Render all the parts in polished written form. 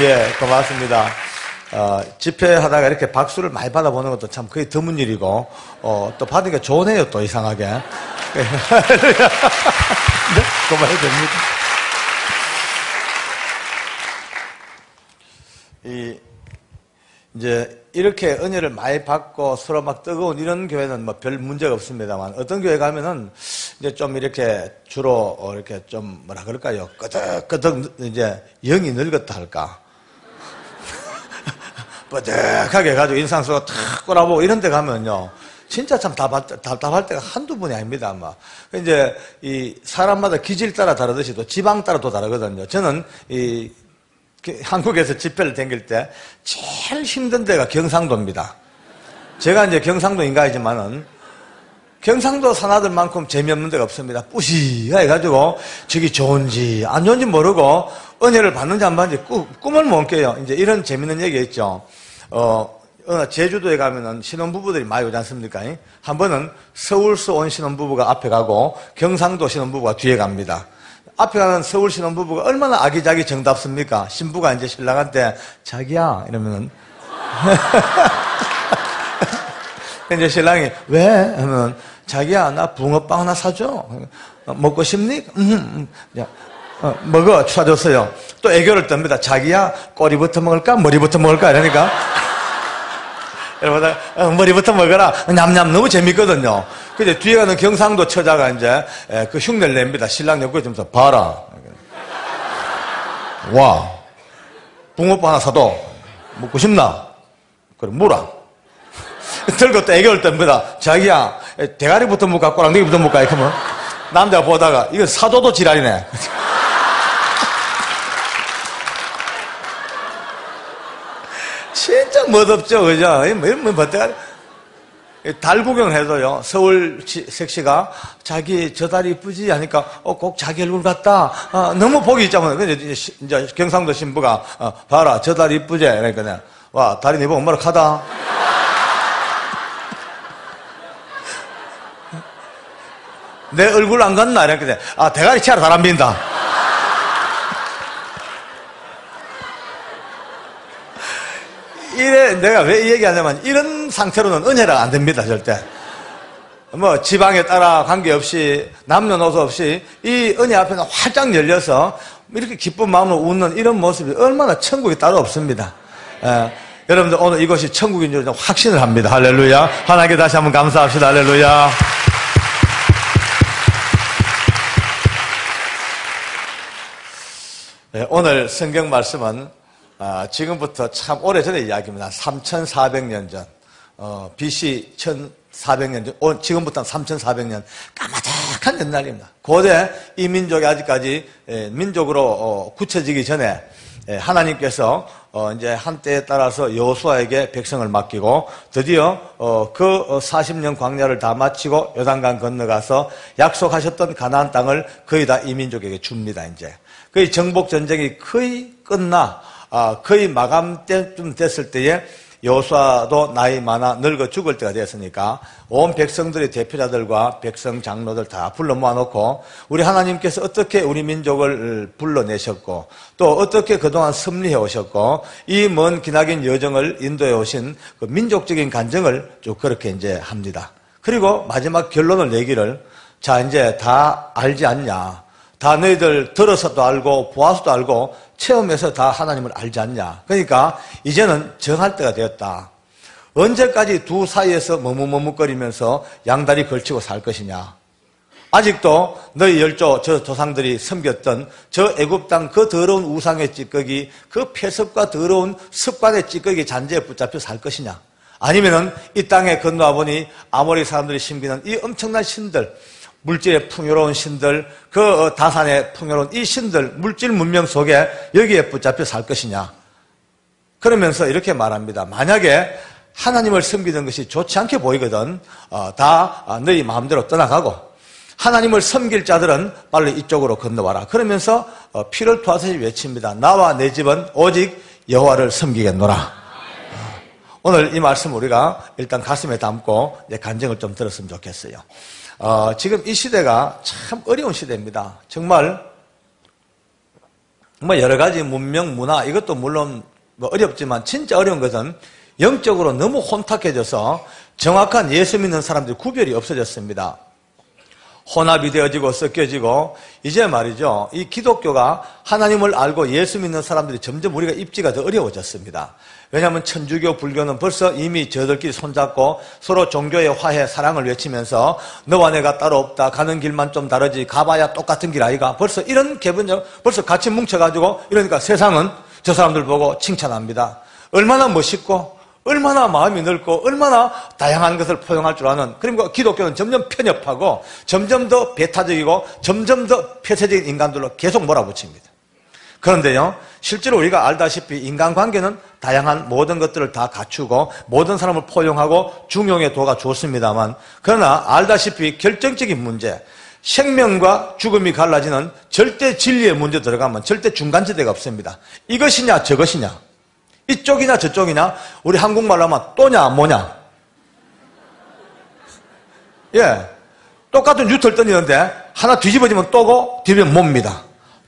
예, 고맙습니다. 집회하다가 이렇게 박수를 많이 받아보는 것도 참 거의 드문 일이고, 또 받으니까 좋네요, 또 이상하게. 네, 고마워요, 됩니다. 이제 이렇게 은혜를 많이 받고 서로 막 뜨거운 이런 교회는 뭐 별 문제가 없습니다만, 어떤 교회 가면은 이제 좀 이렇게 주로 이렇게 좀 뭐라 그럴까요? 끄덕끄덕 이제 영이 늙었다 할까? 뻐득하게 해가지고 인상수가 탁 꼬라보고 이런 데 가면요. 진짜 참 답답할 때가 한두 번이 아닙니다, 아마. 이제 이 사람마다 기질 따라 다르듯이 또 지방 따라 또 다르거든요. 저는 한국에서 집회를 다닐 때 제일 힘든 데가 경상도입니다. 제가 이제 경상도 인간이지만은 경상도 사나들만큼 재미없는 데가 없습니다. 뿌시가 해가지고 저기 좋은지 안 좋은지 모르고 은혜를 받는지 안 받는지 꿈을 못 꿔요. 이제 이런 재밌는 얘기 있죠. 제주도에 가면은 신혼부부들이 많이 오지 않습니까? 한 번은 서울서 온 신혼부부가 앞에 가고 경상도 신혼부부가 뒤에 갑니다. 앞에 가는 서울 신혼부부가 얼마나 아기자기 정답습니까? 신부가 이제 신랑한테 자기야 이러면은 이제 신랑이 왜? 하면 자기야 나 붕어빵 하나 사줘. 먹고 싶니? 먹어. 사줬어요. 또 애교를 떱니다. 자기야 꼬리부터 먹을까? 머리부터 먹을까? 이러니까 여러분 머리부터 먹어라. 냠냠 너무 재밌거든요. 근데 뒤에 가는 경상도 처자가 이제 그 흉내를 냅니다. 신랑 옆구리 좀 봐라. 와 붕어빵 하나 사도 먹고 싶나? 그래 물어. 들고 또 애교를 떱니다. 자기야 대가리부터 먹을까? 꼬랑내기부터 먹을까? 이렇게 하면 남자가 보다가 이거 사도도 지랄이네. 진짜 멋없죠, 그죠? 뭐, 달 구경을 해도요, 서울 색시가 자기 저 다리 이쁘지? 하니까, 꼭 자기 얼굴 같다. 너무 복이 있잖아요. 근데 이제 경상도 신부가, 봐라, 저 다리 이쁘지? 그러니까, 와, 다리 네 보고 엄마로 가다. 내 얼굴 안 갔나? 이렇게, 대가리 치아로 잘 안 빈다. 이래, 내가 왜 이 얘기하냐면, 이런 상태로는 은혜가 안 됩니다, 절대. 뭐, 지방에 따라 관계없이, 남녀노소 없이, 이 은혜 앞에는 활짝 열려서, 이렇게 기쁜 마음으로 웃는 이런 모습이 얼마나 천국이 따로 없습니다. 여러분들, 오늘 이것이 천국인 줄 확신을 합니다. 할렐루야. 하나님께 다시 한번 감사합시다. 할렐루야. 네, 오늘 성경 말씀은 지금부터 참 오래전의 이야기입니다. 3,400년 전, BC 1,400년 전, 지금부터는 3,400년, 까마득한 옛날입니다. 고대 이 민족이 아직까지 민족으로 굳혀지기 전에 하나님께서 이제 한때에 따라서 여호수아에게 백성을 맡기고 드디어 그 40년 광야를 다 마치고 요단강 건너가서 약속하셨던 가나안 땅을 거의 다 이 민족에게 줍니다. 이제 거의 정복 전쟁이 거의 끝나 거의 마감 때쯤 됐을 때에 여호수아도 나이 많아 늙어 죽을 때가 되었으니까 온 백성들의 대표자들과 백성 장로들 다 불러 모아놓고 우리 하나님께서 어떻게 우리 민족을 불러내셨고 또 어떻게 그동안 섭리해 오셨고 이 먼 기나긴 여정을 인도해 오신 그 민족적인 간증을 쭉 그렇게 이제 합니다. 그리고 마지막 결론을 내기를 자 이제 다 알지 않냐. 다 너희들 들어서도 알고 보아서도 알고 체험해서 다 하나님을 알지 않냐. 그러니까 이제는 정할 때가 되었다. 언제까지 두 사이에서 머뭇머뭇거리면서 양다리 걸치고 살 것이냐. 아직도 너희 열조 저 조상들이 섬겼던 저 애굽 땅 그 더러운 우상의 찌꺼기 그 폐습과 더러운 습관의 찌꺼기 잔재에 붙잡혀 살 것이냐. 아니면은 이 땅에 건너와 보니 아모리 사람들이 섬기는 이 엄청난 신들 물질의 풍요로운 신들, 그 다산의 풍요로운 이 신들, 물질 문명 속에 여기에 붙잡혀 살 것이냐. 그러면서 이렇게 말합니다. 만약에 하나님을 섬기는 것이 좋지 않게 보이거든, 다 너희 마음대로 떠나가고, 하나님을 섬길 자들은 빨리 이쪽으로 건너와라. 그러면서 피를 토하듯이 외칩니다. 나와 내 집은 오직 여호와를 섬기겠노라. 오늘 이 말씀 우리가 일단 가슴에 담고 이제 간증을 좀 들었으면 좋겠어요. 지금 이 시대가 참 어려운 시대입니다. 정말 뭐 여러 가지 문명, 문화 이것도 물론 뭐 어렵지만 진짜 어려운 것은 영적으로 너무 혼탁해져서 정확한 예수 믿는 사람들이 구별이 없어졌습니다. 혼합이 되어지고 섞여지고 이제 말이죠. 이 기독교가 하나님을 알고 예수 믿는 사람들이 점점 우리가 입지가 더 어려워졌습니다. 왜냐하면 천주교, 불교는 벌써 이미 저들끼리 손잡고 서로 종교의 화해, 사랑을 외치면서 너와 내가 따로 없다. 가는 길만 좀 다르지. 가봐야 똑같은 길 아이가. 벌써 이런 개분적 벌써 같이 뭉쳐가지고 이러니까 세상은 저 사람들 보고 칭찬합니다. 얼마나 멋있고 얼마나 마음이 넓고 얼마나 다양한 것을 포용할 줄 아는. 그러니까 기독교는 점점 편협하고 점점 더 배타적이고 점점 더 폐쇄적인 인간들로 계속 몰아붙입니다. 그런데요, 실제로 우리가 알다시피 인간관계는 다양한 모든 것들을 다 갖추고 모든 사람을 포용하고 중용의 도가 좋습니다만, 그러나 알다시피 결정적인 문제, 생명과 죽음이 갈라지는 절대 진리의 문제 들어가면 절대 중간지대가 없습니다. 이것이냐 저것이냐, 이쪽이냐 저쪽이냐, 우리 한국말로 하면 또냐 뭐냐. 예, 똑같은 유틀 던지는데 하나 뒤집어지면 또고 뒤집으면 뭡니다.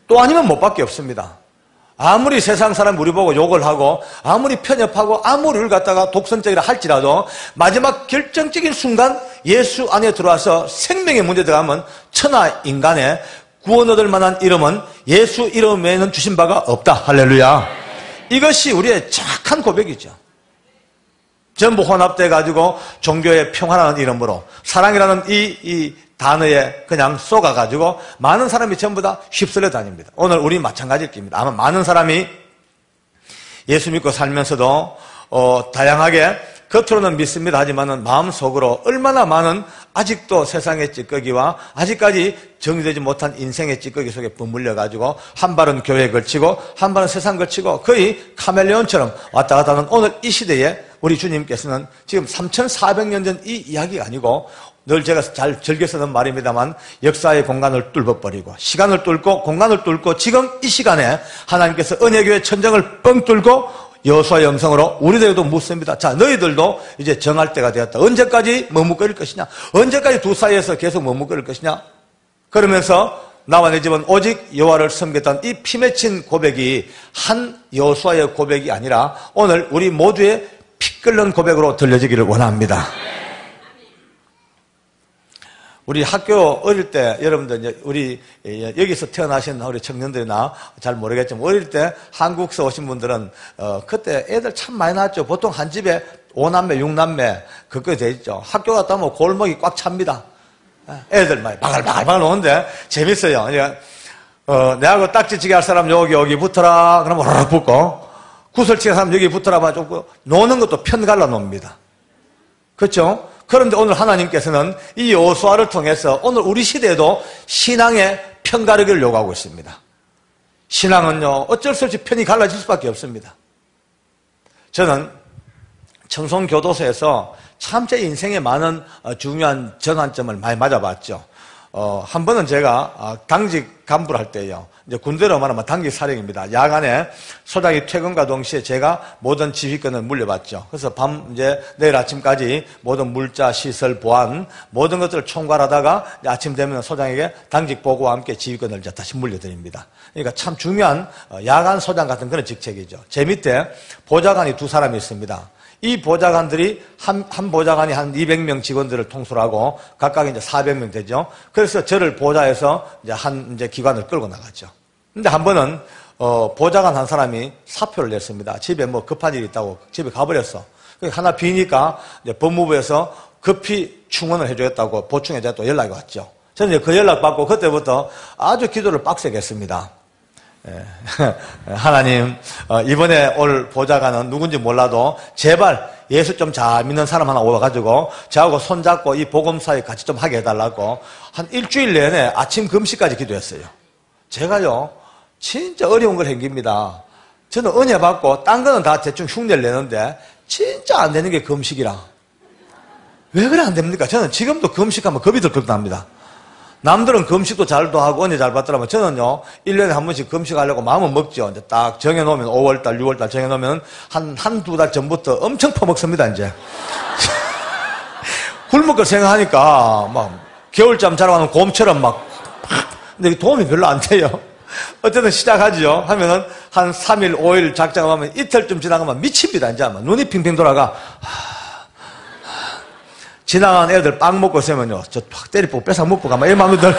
또 아니면 못밖에 없습니다. 아무리 세상 사람 우리 보고 욕을 하고 아무리 편협하고 아무리 우리를 갖다가 독선적이라 할지라도 마지막 결정적인 순간 예수 안에 들어와서 생명의 문제 들어가면 천하 인간의 구원 얻을 만한 이름은 예수 이름 외에는 주신 바가 없다. 할렐루야. 이것이 우리의 정확한 고백이죠. 전부 혼합돼 가지고 종교의 평화라는 이름으로 사랑이라는 이 단어에 그냥 쏘가가지고 많은 사람이 전부 다 휩쓸려 다닙니다. 오늘 우리 마찬가지일 겁니다. 아마 많은 사람이 예수 믿고 살면서도 다양하게 겉으로는 믿습니다 하지만은 마음속으로 얼마나 많은 아직도 세상의 찌꺼기와 아직까지 정리되지 못한 인생의 찌꺼기 속에 버물려가지고 한 발은 교회에 걸치고 한 발은 세상 걸치고 거의 카멜레온처럼 왔다 갔다 하는 오늘 이 시대에 우리 주님께서는 지금 3400년 전 이 이야기가 아니고 늘 제가 잘 즐겨 쓰는 말입니다만 역사의 공간을 뚫어버리고 시간을 뚫고 공간을 뚫고 지금 이 시간에 하나님께서 은혜교회 천정을 뻥 뚫고 여호수아의 음성으로 우리들에게도 묻습니다. 자, 너희들도 이제 정할 때가 되었다. 언제까지 머뭇거릴 것이냐? 언제까지 두 사이에서 계속 머뭇거릴 것이냐? 그러면서 나와 내 집은 오직 여호와를 섬겼던 이 피 맺힌 고백이 한 여호수아의 고백이 아니라 오늘 우리 모두의 피 끓는 고백으로 들려지기를 원합니다. 우리 학교 어릴 때 여러분들 이제 우리 여기서 태어나신 우리 청년들이나 잘 모르겠지만 어릴 때 한국서 오신 분들은 그때 애들 참 많이 낳았죠. 보통 한 집에 5남매 6남매 그거 돼 있죠. 학교 갔다 오면 골목이 꽉 찹니다. 애들 막 바글바글 노는데 재밌어요. 내하고 딱지치기 할 사람 여기 붙어라 그러면 호로록 붙고 구슬치기 할 사람 여기 붙어라 봐주고 노는 것도 편 갈라 놉니다. 그렇죠? 그런데 오늘 하나님께서는 이 여호수아를 통해서 오늘 우리 시대에도 신앙의 편가르기를 요구하고 있습니다. 신앙은요, 어쩔 수 없이 편이 갈라질 수밖에 없습니다. 저는 청송교도소에서 참 제 인생에 많은 중요한 전환점을 많이 맞아봤죠. 한 번은 제가 당직 간부를 할 때요. 이제 군대로 말하면 당직 사령입니다. 야간에 소장이 퇴근과 동시에 제가 모든 지휘권을 물려받죠. 그래서 이제 내일 아침까지 모든 물자, 시설, 보안 모든 것들을 총괄하다가 아침 되면 소장에게 당직 보고와 함께 지휘권을 이제 다시 물려드립니다. 그러니까 참 중요한 야간 소장 같은 그런 직책이죠. 제 밑에 보좌관이 두 사람이 있습니다. 이 보좌관들이 한 보좌관이 한 200명 직원들을 통솔하고 각각 이제 400명 되죠. 그래서 저를 보좌해서 이제 기관을 끌고 나갔죠. 근데 한 번은 보좌관 한 사람이 사표를 냈습니다. 집에 뭐 급한 일이 있다고 집에 가버렸어. 하나 비니까 이제 법무부에서 급히 충원을 해주겠다고 보충해서 또 연락이 왔죠. 저는 이제 그 연락 받고 그때부터 아주 기도를 빡세게 했습니다. 하나님, 이번에 올 보좌관은 누군지 몰라도 제발 예수 좀 잘 믿는 사람 하나 오가지고 저하고 손잡고 이 복음사에 같이 좀 하게 해달라고 한 일주일 내내 아침 금식까지 기도했어요. 제가요, 진짜 어려운 걸 행깁니다. 저는 은혜 받고 딴 거는 다 대충 흉내를 내는데 진짜 안 되는 게 금식이라. 왜 그래 안 됩니까? 저는 지금도 금식하면 겁이 덜컥 납니다. 남들은 금식도 잘도 하고 은혜 잘 받더라면 저는요 1년에 한 번씩 금식하려고 마음은 먹죠. 이제 딱 정해놓으면 5월달 6월달 정해놓으면 한두 달 전부터 엄청 퍼먹습니다. 이제 굶을 걸 생각하니까 막 겨울잠 자러 가는 곰처럼 막 근데 도움이 별로 안 돼요. 어쨌든 시작하죠. 하면은 한 3일, 5일 작정을 하면 이틀쯤 지나가면 미칩니다. 이제 아마 눈이 핑핑 돌아가. 지나간 애들 빵 먹고 있으면요. 저 확 때리고 뺏어 먹고 가면 이 마음이 들.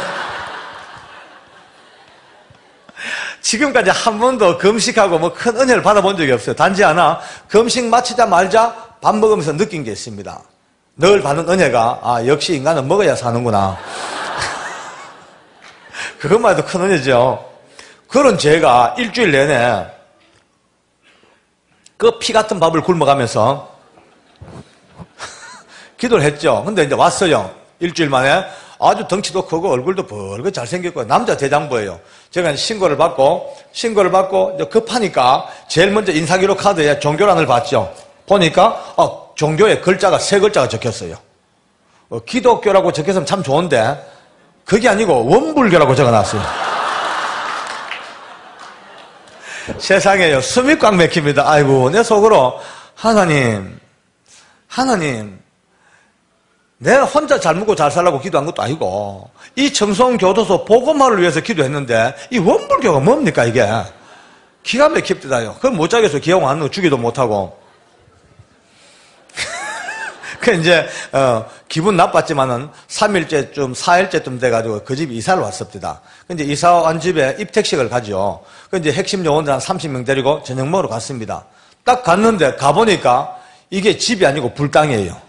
지금까지 한 번도 금식하고 뭐 큰 은혜를 받아본 적이 없어요. 단지 하나, 금식 마치자마자 밥 먹으면서 느낀 게 있습니다. 늘 받는 은혜가, 아, 역시 인간은 먹어야 사는구나. 그것만 해도 큰 은혜죠. 그런 제가 일주일 내내 그 피 같은 밥을 굶어가면서 기도를 했죠. 근데 이제 왔어요. 일주일 만에. 아주 덩치도 크고 얼굴도 벌겋게 잘생겼고 남자 대장부예요. 제가 신고를 받고 이제 급하니까 제일 먼저 인사기록 카드에 종교란을 봤죠. 보니까 종교에 글자가 3글자가 적혔어요. 기독교라고 적혔으면 참 좋은데 그게 아니고 원불교라고 적어놨어요. 세상에요. 숨이 꽉 막힙니다. 아이고 내 속으로 하나님 내가 혼자 잘 먹고 잘 살라고 기도한 것도 아니고 이 청송교도소 복음화를 위해서 기도했는데 이 원불교가 뭡니까 이게. 기가 막힙니다요. 그건 못 자겠어요. 기왕 왔는 거 주기도 못하고. 그 이제 기분 나빴지만은 3일째쯤 4일째쯤 돼가지고 그 집 이사를 왔습니다. 근데 이사 온 집에 입택식을 가죠. 그 이제 핵심 요원들 한 30명 데리고 저녁 먹으러 갔습니다. 딱 갔는데 가보니까 이게 집이 아니고 불당이에요.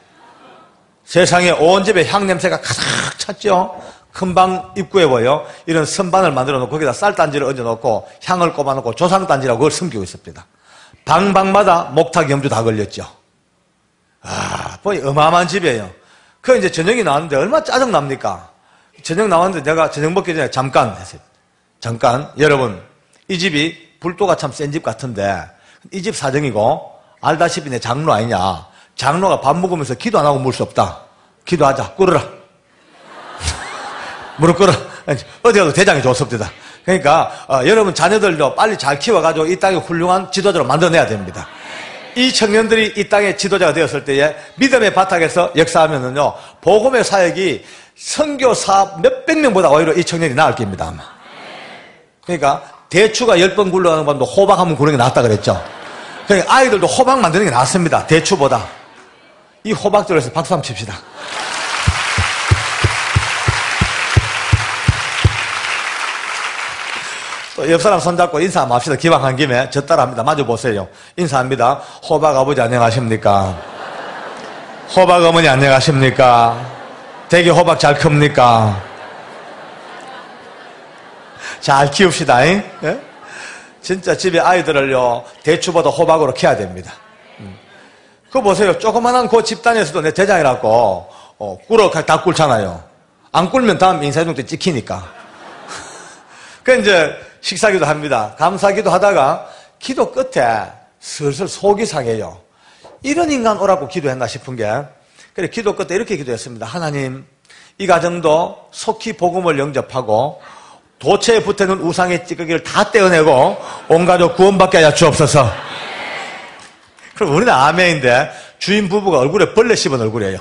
세상에 온 집에 향 냄새가 가득 찼죠. 큰 방 입구에 보여 이런 선반을 만들어 놓고 거기다 쌀단지를 얹어 놓고 향을 꼽아 놓고 조상단지라고 그걸 숨기고 있습니다. 방마다 목탁 염주 다 걸렸죠. 보니 어마어마한 집이에요. 그 이제 저녁이 나왔는데 얼마나 짜증납니까? 저녁 나왔는데 내가 저녁 먹기 전에 잠깐 여러분 이 집이 불도가 참 센 집 같은데 이 집 사정이고 알다시피 내 장로 아니냐. 장로가 밥 먹으면서 기도 안 하고 물 수 없다. 기도하자. 꿇어라. 무릎 꿇어. 어디 가도 대장이 좋습니다. 그러니까 여러분 자녀들도 빨리 잘 키워가지고 이 땅에 훌륭한 지도자로 만들어내야 됩니다. 이 청년들이 이 땅의 지도자가 되었을 때에 믿음의 바탕에서 역사하면은요 복음의 사역이 선교사 몇백 명보다 오히려 이 청년이 나을 겁니다. 아마. 그러니까 대추가 10번 굴러가는 것보다 호박 한 번 굴러가는 게 낫다 그랬죠. 그러니까 아이들도 호박 만드는 게 낫습니다. 대추보다. 이 호박들에서 박수 한번 칩시다. 또 옆 사람 손잡고 인사 한번 합시다. 기왕한 김에 저 따라합니다. 마주보세요. 인사합니다. 호박 아버지 안녕하십니까? 호박 어머니 안녕하십니까? 대게 호박 잘 큽니까? 잘 키웁시다. 예? 진짜 집에 아이들을요 대추보다 호박으로 키워야 됩니다. 그거 보세요. 조그만한 그 집단에서도 내 대장이라고 꿇어 다 꿇잖아요. 안 꿇으면 다음 인사이동 때 찍히니까. 그 이제 식사기도 합니다. 감사기도 하다가 기도 끝에 슬슬 속이 상해요. 이런 인간 오라고 기도했나 싶은 게 그래 기도 끝에 이렇게 기도했습니다. 하나님 이 가정도 속히 복음을 영접하고 도체에 붙어있는 우상의 찌꺼기를 다 떼어내고 온 가족 구원받게 하여 주옵소서. 그럼 우리는 아멘인데 주인 부부가 얼굴에 벌레 씹은 얼굴이에요.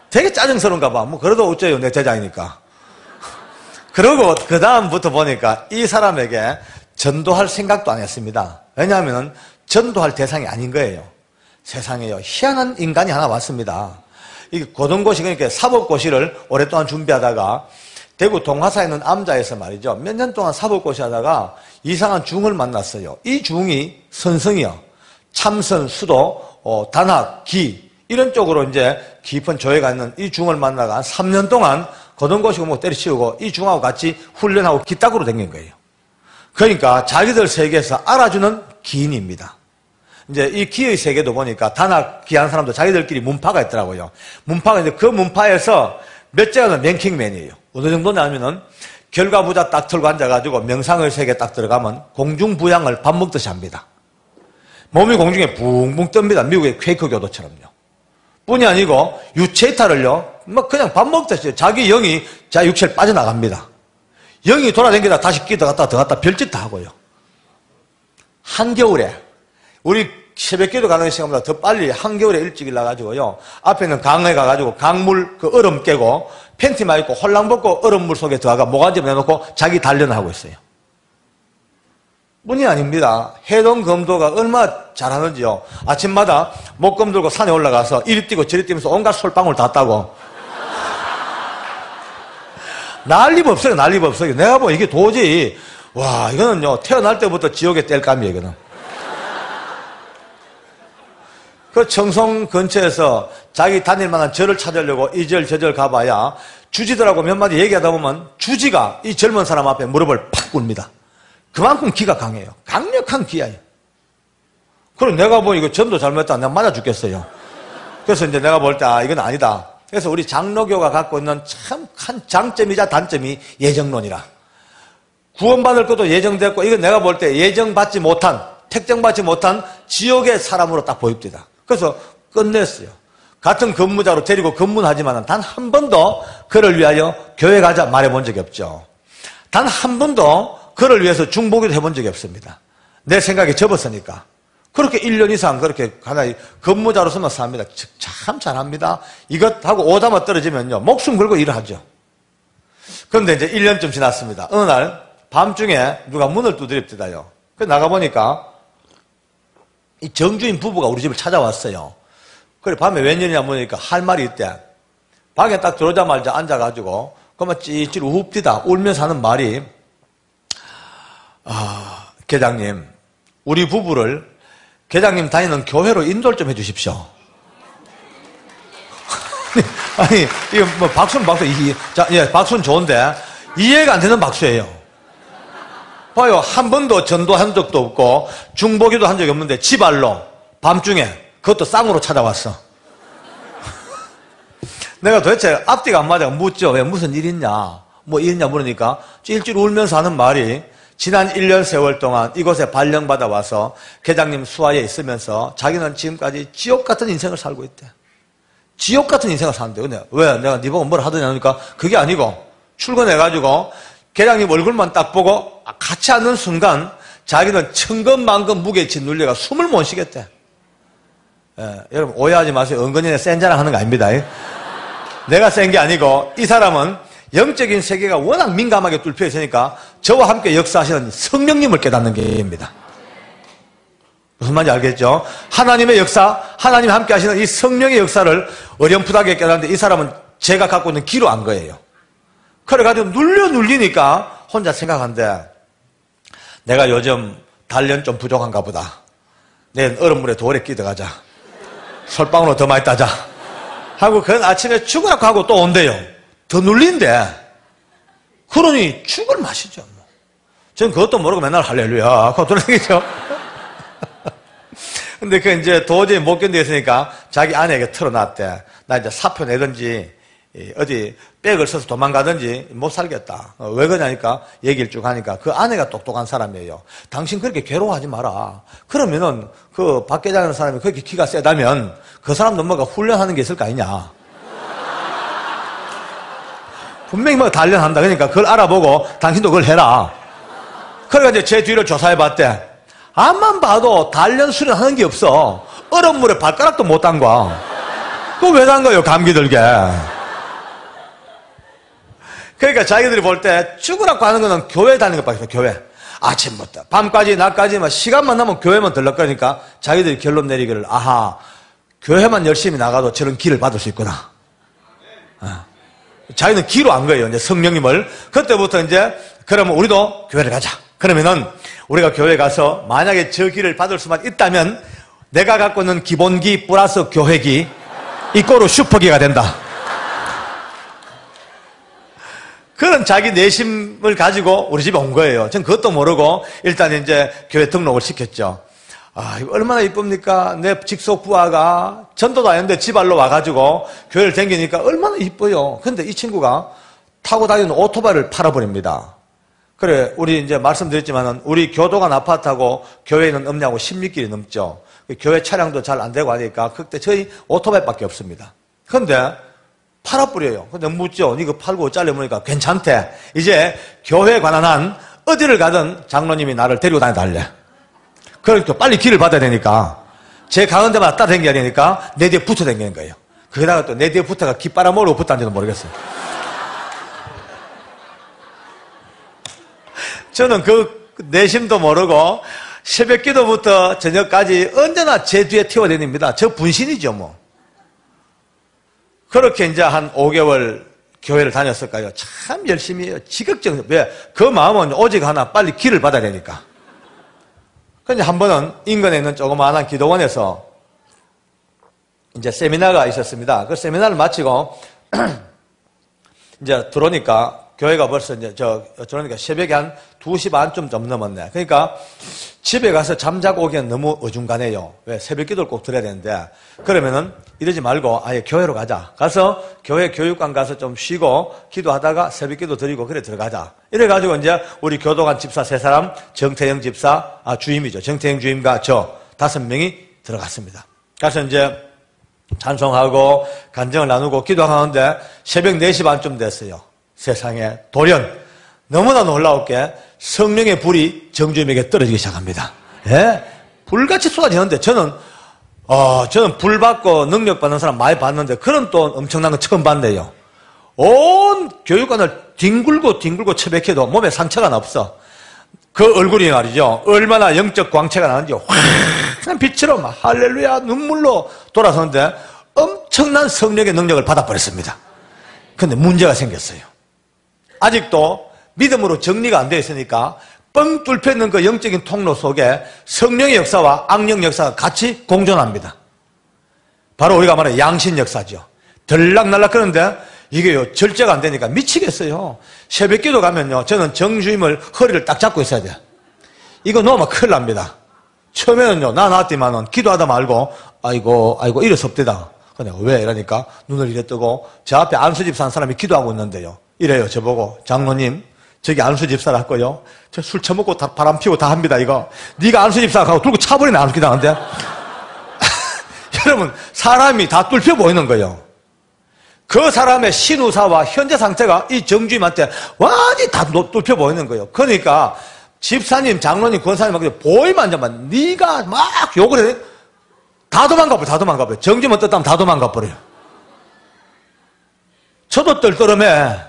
되게 짜증스러운가 봐. 뭐 그래도 어째요 내 대장이니까. 그러고 그 다음부터 보니까 이 사람에게 전도할 생각도 안 했습니다. 왜냐하면 전도할 대상이 아닌 거예요. 세상에요 희한한 인간이 하나 왔습니다. 이 고등고시 그러니까 사법고시를 오랫동안 준비하다가 대구 동화사에 있는 암자에서 말이죠. 몇 년 동안 사법고시 하다가 이상한 중을 만났어요. 이 중이 선성이요. 참선, 수도, 단학, 기 이런 쪽으로 이제 깊은 조예가 있는 이 중을 만나가 한 3년 동안 고등고시 공부 때려치우고 이 중하고 같이 훈련하고 기딱으로 댕긴 거예요. 그러니까 자기들 세계에서 알아주는 기인입니다. 이제 이 기의 세계도 보니까 단학 기한 사람도 자기들끼리 문파가 있더라고요. 문파가 이제 그 문파에서 몇째가는 랭킹맨이에요. 어느 정도냐면은 결과부자 딱 털고 앉아가지고 명상의 세계에 딱 들어가면 공중부양을 밥 먹듯이 합니다. 몸이 공중에 붕붕 뜹니다. 미국의 퀘이크 교도처럼요. 뿐이 아니고 유체이탈을요, 막 그냥 밥 먹듯이 자기 영이 자 육체를 빠져나갑니다. 영이 돌아다니다 다시 기도갔다 들어갔다 별짓 다 하고요. 한겨울에 우리 새벽기도 가는 시간보다 더 빨리 한겨울에 일찍 일어나가지고요. 앞에 있는 강에 가가지고 강물 그 얼음 깨고 팬티만 입고 홀랑 벗고 얼음물 속에 들어가 모가지 내놓고 자기 단련을 하고 있어요. 뿐이 아닙니다. 해동검도가 얼마나 잘하는지요. 아침마다 목검 들고 산에 올라가서 이리 뛰고 저리 뛰면서 온갖 솔방울 다 따고. 난리법석이에요, 난리법석이에요. 내가 보면 이게 도저히, 와, 이거는요, 태어날 때부터 지옥의 땔감이에요, 이거는. 그 청송 근처에서 자기 다닐 만한 절을 찾으려고 이 절, 저 절 가봐야 주지들하고 몇 마디 얘기하다 보면 주지가 이 젊은 사람 앞에 무릎을 팍 꿇습니다. 그만큼 기가 강해요. 강력한 기아예요. 그럼 내가 보니 이거 전도 잘못했다. 내가 맞아 죽겠어요. 그래서 이제 내가 볼 때, 아, 이건 아니다. 그래서 우리 장로교가 갖고 있는 참 큰 장점이자 단점이 예정론이라. 구원받을 것도 예정됐고, 이건 내가 볼 때 예정받지 못한, 택정받지 못한 지옥의 사람으로 딱 보입니다. 그래서 끝냈어요. 같은 근무자로 데리고 근무하지만 단 한 번도 그를 위하여 교회 가자 말해본 적이 없죠. 단 한 번도 그를 위해서 중보기도 해본 적이 없습니다. 내 생각에 접었으니까. 그렇게 1년 이상 그렇게 하나의 근무자로서만 삽니다. 참 잘합니다. 이것하고 오다마 떨어지면요, 목숨 걸고 일을 하죠. 그런데 이제 1년쯤 지났습니다. 어느 날 밤중에 누가 문을 두드립디다요. 그래서 나가보니까 이 정주인 부부가 우리 집을 찾아왔어요. 그래, 밤에 웬일이냐 보니까 할 말이 있대. 방에 딱 들어오자마자 앉아가지고 그만 찌릿찌릿 웁디다 울면서 하는 말이, 아, 계장님, 우리 부부를 계장님 다니는 교회로 인도를 좀 해주십시오. 아니, 이거 뭐 박수는 박수, 자, 예, 박수는 좋은데 이해가 안 되는 박수예요. 봐요, 한 번도 전도한 적도 없고 중보기도 한 적이 없는데 지발로 밤중에 그것도 쌍으로 찾아왔어. 내가 도대체 앞뒤가 안 맞아 묻죠. 왜 무슨 일 있냐, 뭐 일 있냐 물으니까 찔찔 울면서 하는 말이, 지난 1년 세월 동안 이곳에 발령받아 와서 계장님 수하에 있으면서 자기는 지금까지 지옥 같은 인생을 살고 있대. 지옥 같은 인생을 사는데. 근데 왜 내가 네 보고 뭘 하더냐 하니까 그게 아니고, 출근해가지고 계장님 얼굴만 딱 보고 같이 앉는 순간 자기는 천근만근 무게에 짓눌려가 숨을 못 쉬겠대. 예, 여러분 오해하지 마세요. 은근히 센 자랑 하는 거 아닙니다. 내가 센 게 아니고 이 사람은 영적인 세계가 워낙 민감하게 뚫혀 있으니까 저와 함께 역사하시는 성령님을 깨닫는 게입니다. 무슨 말인지 알겠죠? 하나님의 역사, 하나님이 함께 하시는 이 성령의 역사를 어렴풋하게 깨닫는데 이 사람은 제가 갖고 있는 기로 안 거예요. 그래가지고 눌리니까 혼자 생각한데, 내가 요즘 단련 좀 부족한가 보다. 내일 얼음물에 돌에 끼들어가자. 솔방울로 더 많이 따자. 하고 그건 아침에 죽으라고 하고 또 온대요. 더 눌린데. 그러니 죽을 마시죠. 뭐. 저는 그것도 모르고 맨날 할렐루야 하고 돌아다니죠. 근데 그 이제 도저히 못 견디겠으니까 자기 아내에게 털어놨대. 나 이제 사표 내든지 어디 백을 써서 도망가든지 못 살겠다. 왜 그러냐니까 얘기를 쭉 하니까 그 아내가 똑똑한 사람이에요. 당신 그렇게 괴로워하지 마라. 그러면은 그 박 계장이라는 사람이 그렇게 기가 세다면 그 사람도 뭔가 훈련하는 게 있을 거 아니냐. 분명히 뭐 단련한다. 그러니까 그걸 알아보고 당신도 그걸 해라. 그러니까 이제 제 뒤를 조사해봤대. 앞만 봐도 단련 수련하는 게 없어. 얼음물에 발가락도 못 담가. 그거 왜 담가요, 감기 들게. 그러니까 자기들이 볼 때 죽으라고 하는 거는 교회 다니는 것밖에 없어. 교회. 아침부터 밤까지 낮까지 막 시간만 나면 교회만 들락거리니까 자기들이 결론 내리기를, 아하, 교회만 열심히 나가도 저런 기를 받을 수 있구나. 자기는 기로 안 거예요. 이제 성령님을. 그때부터 이제 그러면 우리도 교회를 가자. 그러면은 우리가 교회 가서 만약에 저 기를 받을 수만 있다면 내가 갖고 있는 기본기 플러스 교회기 이꼬로 슈퍼기가 된다. 그런 자기 내심을 가지고 우리 집에 온 거예요. 전 그것도 모르고 일단 이제 교회 등록을 시켰죠. 아, 이거 얼마나 이쁩니까? 내 직속 부하가 전도도 아닌데 지발로 와가지고 교회를 다니니까 얼마나 이뻐요. 근데 이 친구가 타고 다니는 오토바이를 팔아버립니다. 그래, 우리 이제 말씀드렸지만은 우리 교도관 아파트하고 교회는 없냐고 16길이 넘죠. 교회 차량도 잘 안 되고 하니까 그때 저희 오토바이밖에 없습니다. 근데 팔아버려요. 근데 묻죠. 이거 팔고 어쩌려 보니까 괜찮대. 이제 교회에 관한 한 어디를 가든 장로님이 나를 데리고 다녀달래. 그러니까 빨리 길을 받아야 되니까 제 가는 데마다 따라다니게 되니까 내 뒤에 붙어 다니는 거예요. 거기다가 또 내 뒤에 붙어가 기 빨아먹으려고 붙었는지도 모르겠어요. 저는 내심도 모르고 새벽 기도부터 저녁까지 언제나 제 뒤에 튀어다닙니다. 저 분신이죠, 뭐. 그렇게 이제 한 5개월 교회를 다녔을까요? 참 열심히 해요. 지극정성. 왜? 그 마음은 오직 하나, 빨리 길을 받아야 되니까. 근데 한 번은 인근에 있는 조그마한 기도원에서 이제 세미나가 있었습니다. 그 세미나를 마치고 이제 들어오니까 교회가 벌써 이제 들어오니까 새벽에 한 2시 반쯤 좀 넘었네. 그러니까 집에 가서 잠자고 오기엔 너무 어중간해요. 왜? 새벽 기도를 꼭 드려야 되는데. 그러면은 이러지 말고 아예 교회로 가자. 가서 교회 교육관 가서 좀 쉬고 기도하다가 새벽 기도 드리고 그래 들어가자. 이래가지고 이제 우리 교도관 집사 3사람, 정태영 집사, 주임이죠. 정태영 주임과 저 5명이 들어갔습니다. 가서 이제 찬송하고 간증을 나누고 기도하는데 새벽 4시 반쯤 됐어요. 세상에 돌연 너무나 놀라울 게 성령의 불이 정주임에게 떨어지기 시작합니다. 예? 불같이 쏟아지는데 저는 불 받고 능력 받는 사람 많이 봤는데 그런 또 엄청난 거 처음 봤네요. 온 교육관을 뒹굴고 처박혀도 몸에 상처가 없어. 그 얼굴이 말이죠. 얼마나 영적 광채가 나는지 확 빛으로 막 할렐루야 눈물로 돌아서는데 엄청난 성령의 능력을 받아버렸습니다. 그런데 문제가 생겼어요. 아직도 믿음으로 정리가 안 되어 있으니까 뻥 뚫혀 있는 그 영적인 통로 속에 성령의 역사와 악령 역사가 같이 공존합니다. 바로 우리가 말하는 양신 역사죠. 들락날락 그런데 이게요 절제가 안 되니까 미치겠어요. 새벽 기도 가면요 저는 정주임을 허리를 딱 잡고 있어야 돼요. 이거 놓으면 큰일 납니다. 처음에는요 나 나왔지만은 기도하다 말고 아이고 이래 섭대다. 그냥 왜 이러니까 눈을 이래 뜨고 저 앞에 안수 집사 한 사람이 기도하고 있는데요. 이래요 저보고 장로님 저기 안수 집사라고요. 저 술 처먹고 다 바람 피우고 다 합니다 이거. 네가 안수 집사하고 들고 차버리네 안수 기도하는데. 여러분 사람이 다 뚫혀 보이는 거예요. 그 사람의 신우사와 현재 상태가 이 정주임한테 완전히 다 뚫혀 보이는 거예요. 그러니까 집사님, 장로님, 권사님한테 보이면 앉아만 네가 막 욕을 해. 다 도망가버려. 정주임은 떴다면 다 도망가버려요. 저도 떨떠름해.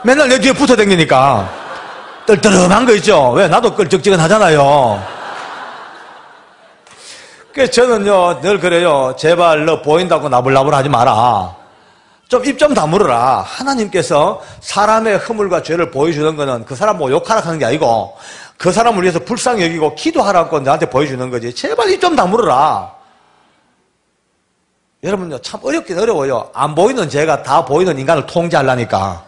맨날 내 뒤에 붙어 다니니까 떨떠름한 거 있죠. 왜? 나도 끌적지근하잖아요. 그래서 저는요 늘 그래요. 제발 너 보인다고 나불나불 하지 마라. 좀 입 좀 다물어라. 하나님께서 사람의 허물과 죄를 보여주는 거는 그 사람 뭐 욕하라 하는 게 아니고 그 사람을 위해서 불쌍히 여기고 기도하라고 나한테 보여주는 거지. 제발 입 좀 다물어라. 여러분요 참 어렵긴 어려워요. 안 보이는 죄가 다 보이는 인간을 통제하려니까.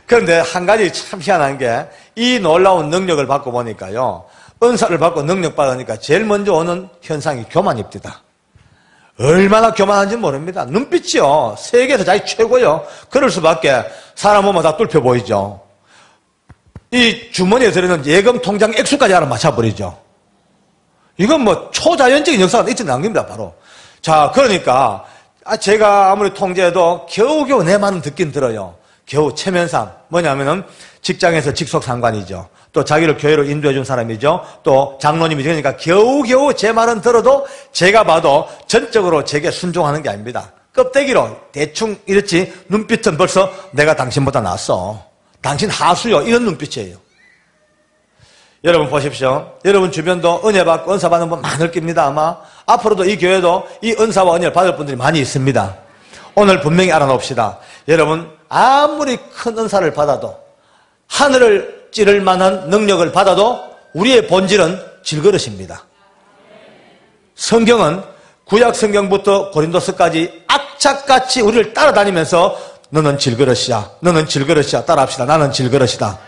그런데 한 가지 참 희한한 게 이 놀라운 능력을 받고 보니까요. 은사를 받고 능력 받으니까 제일 먼저 오는 현상이 교만입니다. 얼마나 교만한지 모릅니다. 눈빛이요. 세계에서 자기 최고요. 그럴 수밖에 사람 보면 다 뚫혀 보이죠. 이 주머니에 들어있는 예금 통장 액수까지 알아맞혀버리죠. 이건 뭐 초자연적인 역사가 있지는 않습니다. 바로. 자, 그러니까 제가 아무리 통제해도 겨우겨우 내 말은 듣긴 들어요. 겨우 체면상 뭐냐면은 직장에서 직속 상관이죠. 또 자기를 교회로 인도해 준 사람이죠. 또 장로님이죠. 그러니까 겨우겨우 제 말은 들어도 제가 봐도 전적으로 제게 순종하는 게 아닙니다. 껍데기로 대충 이렇지 눈빛은 벌써 내가 당신보다 낫어. 당신 하수요. 이런 눈빛이에요. 여러분 보십시오. 여러분 주변도 은혜 받고 은사 받는 분 많을 겁니다. 아마 앞으로도 이 교회도 이 은사와 은혜를 받을 분들이 많이 있습니다. 오늘 분명히 알아놓읍시다. 여러분 아무리 큰 은사를 받아도 하늘을 찌를 만한 능력을 받아도 우리의 본질은 질그릇입니다. 성경은 구약 성경부터 고린도서까지 악착같이 우리를 따라다니면서 너는 질그릇이야. 너는 질그릇이야. 따라합시다. 나는 질그릇이다.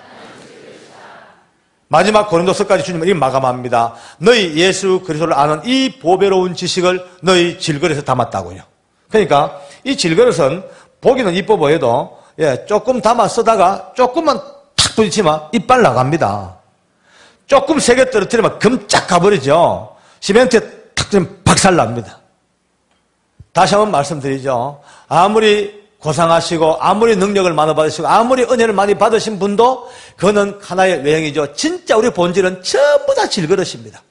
마지막 고린도서까지 주님은 이렇게 마감합니다. 너희 예수 그리스도를 아는 이 보배로운 지식을 너희 질그릇에 담았다고요. 그러니까 이 질그릇은 보기는 이뻐 보여도 조금 담아 쓰다가 조금만 탁 부딪히면 이빨 나갑니다. 조금 세게 떨어뜨리면 금짝 가버리죠. 시멘트에 탁 들면 박살납니다. 다시 한번 말씀드리죠. 아무리 고상하시고 아무리 능력을 많이 받으시고 아무리 은혜를 많이 받으신 분도 그거는 하나의 외형이죠. 진짜 우리 본질은 전부 다 질그릇입니다.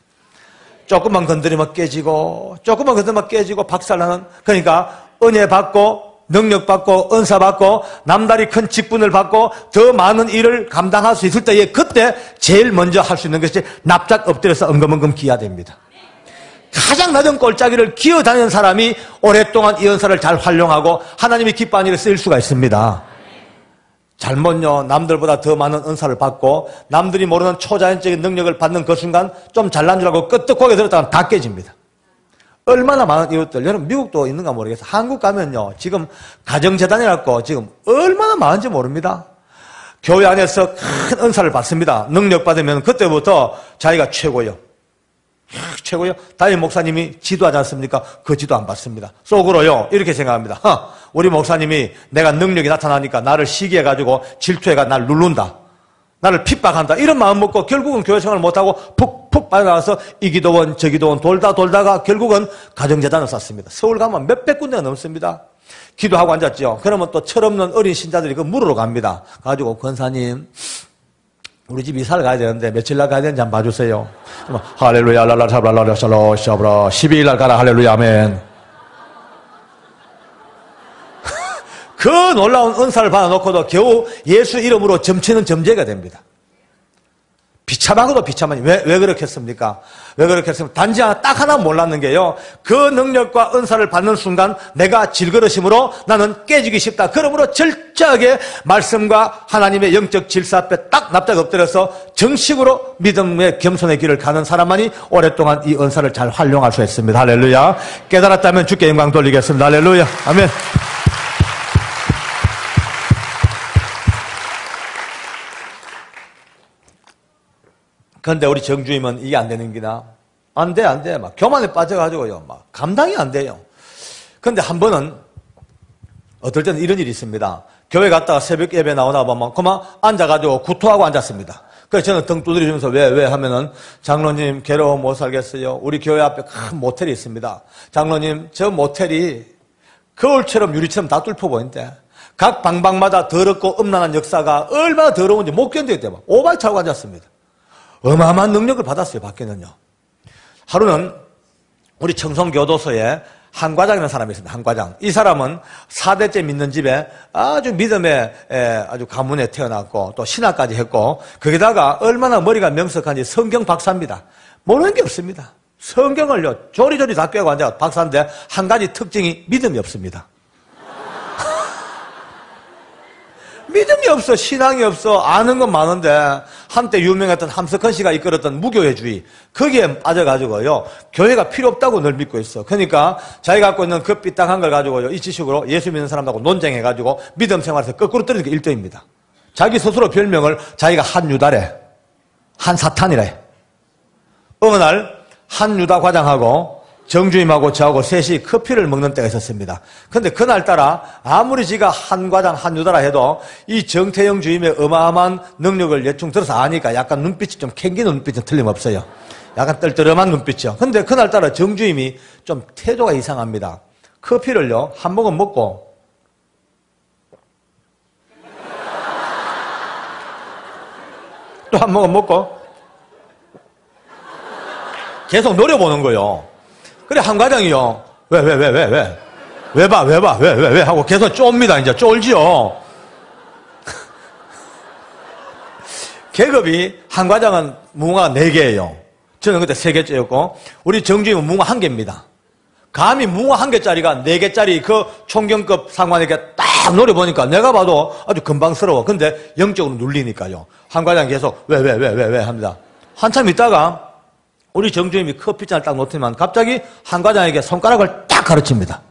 조금만 건드리면 깨지고 조금만 건드리면 깨지고 박살나는. 그러니까 은혜 받고 능력 받고 은사 받고 남다리 큰 직분을 받고 더 많은 일을 감당할 수 있을 때에 그때 제일 먼저 할 수 있는 것이 납작 엎드려서 엉금엉금 기야 됩니다. 가장 낮은 꼴짜기를 기어다니는 사람이 오랫동안 이 은사를 잘 활용하고 하나님이 기뻐하는 일에 쓰일 수가 있습니다. 잘못요, 남들보다 더 많은 은사를 받고 남들이 모르는 초자연적인 능력을 받는 그 순간 좀 잘난 줄 알고 끄떡 고개 들었다가 다 깨집니다. 얼마나 많은 이웃들, 여러분 미국도 있는가 모르겠어요. 한국 가면요, 지금 가정재단이라고 지금 얼마나 많은지 모릅니다. 교회 안에서 큰 은사를 받습니다. 능력 받으면 그때부터 자기가 최고요. 최고요. 담임 목사님이 지도하지 않습니까? 그 지도 안 받습니다. 속으로요, 이렇게 생각합니다. 우리 목사님이 내가 능력이 나타나니까 나를 시기해가지고 질투해가 날 누른다. 나를 핍박한다. 이런 마음 먹고 결국은 교회 생활을 못하고 푹푹 빠져나가서 이 기도원 저 기도원 돌다가 결국은 가정재단을 쌌습니다. 서울 가면 몇백 군데가 넘습니다. 기도하고 앉았죠. 그러면 또 철없는 어린 신자들이 그 물으러 갑니다. 가지고 권사님, 우리 집 이사를 가야 되는데 며칠 날 가야 되는지 한번 봐주세요. 할렐루야 랄라라라라라라 12일 날 가라 할렐루야 아멘. 그 놀라운 은사를 받아놓고도 겨우 예수 이름으로 점치는 점쟁이가 됩니다. 비참하고도 비참하니 왜 그렇게 했습니까? 왜 그렇게 했습니까? 단지 딱 하나 몰랐는 게요, 그 능력과 은사를 받는 순간 내가 질그릇임으로 나는 깨지기 쉽다. 그러므로 철저하게 말씀과 하나님의 영적 질서 앞에 딱 납작 엎드려서 정식으로 믿음의 겸손의 길을 가는 사람만이 오랫동안 이 은사를 잘 활용할 수 있습니다. 할렐루야. 깨달았다면 주께 영광 돌리겠습니다. 할렐루야. 아멘. 그런데 우리 정주임은 이게 안 되는 기나? 안 돼. 막 교만에 빠져가지고요, 막 감당이 안 돼요. 그런데 한 번은, 어떨 때는 이런 일이 있습니다. 교회 갔다가 새벽 예배 나오나 보면 그만 앉아가지고 구토하고 앉았습니다. 그래서 저는 등 두드려주면서 왜 하면은, 장로님 괴로워 못 살겠어요. 우리 교회 앞에 큰 모텔이 있습니다. 장로님, 저 모텔이 거울처럼 유리처럼 다 뚫혀 보이는데 각 방방마다 더럽고 음란한 역사가 얼마나 더러운지 못 견디겠대요. 오바이 차고 앉았습니다. 어마어마한 능력을 받았어요, 밖에는요. 하루는 우리 청송교도소에 한 과장이라는 사람이 있습니다. 한 과장. 이 사람은 4대째 믿는 집에 아주 믿음의 아주 가문에 태어났고 또 신학까지 했고 거기다가 얼마나 머리가 명석한지 성경 박사입니다. 모르는 게 없습니다. 성경을요 조리조리 다 꿰고 앉아 박사인데 한 가지 특징이 믿음이 없습니다. 믿음이 없어, 신앙이 없어, 아는 건 많은데 한때 유명했던 함석헌 씨가 이끌었던 무교회주의 거기에 빠져가지고요 교회가 필요 없다고 늘 믿고 있어. 그러니까 자기가 갖고 있는 그 삐딱한 걸 가지고요 이 지식으로 예수 믿는 사람하고 논쟁해가지고 믿음 생활에서 거꾸로 떨어지는 게 1등입니다. 자기 스스로 별명을 자기가 한유다래, 한사탄이래. 어느 날 한유다 과장하고 정주임하고 저하고 셋이 커피를 먹는 때가 있었습니다. 그런데 그날따라 아무리 지가 한 과장 한유다라 해도 이 정태영 주임의 어마어마한 능력을 대충 들어서 아니까 약간 눈빛이 좀 캥기는 눈빛은 틀림없어요. 약간 떨떠름한 눈빛이요. 그런데 그날따라 정주임이 좀 태도가 이상합니다. 커피를요 한 모금 먹고 또 한 모금 먹고 계속 노려보는 거예요. 그래, 한 과장이요. 왜 하고 계속 쫍니다. 이제 쫄지요. 계급이 한 과장은 무궁화가 4개예요. 저는 그때 3개째였고, 우리 정주임은 무궁화 1개입니다. 감히 무궁화 1개짜리가 4개짜리 그 총경급 상관에게 딱 노려보니까 내가 봐도 아주 건방스러워. 근데 영적으로 눌리니까요. 한 과장 계속 왜 합니다. 한참 있다가 우리 정주임이 커피잔을 딱 놓더니만 갑자기 한 과장에게 손가락을 딱 가르칩니다.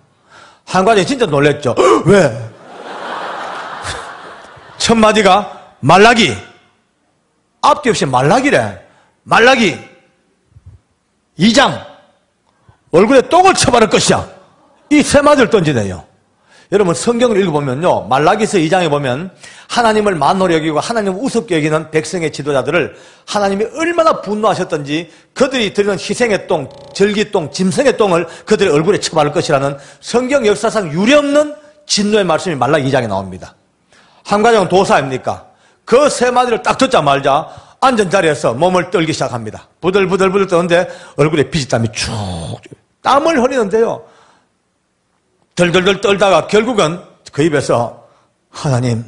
한 과장이 진짜 놀랬죠. 왜? 첫 마디가 말라기. 앞뒤 없이 말라기래. 말라기. 2장. 얼굴에 똥을 쳐바를 것이야. 이 세 마디를 던지네요. 여러분 성경을 읽어보면요 말라기서 2장에 보면 하나님을 만노로 여기고 하나님을 우습게 여기는 백성의 지도자들을 하나님이 얼마나 분노하셨던지 그들이 드리는 희생의 똥, 절기똥, 짐승의 똥을 그들의 얼굴에 쳐바를 것이라는 성경 역사상 유례없는 진노의 말씀이 말라기 2장에 나옵니다. 한 과장은 도사입니까? 그 세 마디를 딱 듣자마자 앉은 자리에서 몸을 떨기 시작합니다. 부들부들 떠는데 얼굴에 피지땀이 쭉 땀을 흘리는데요 덜덜덜 떨다가 결국은 그 입에서 하나님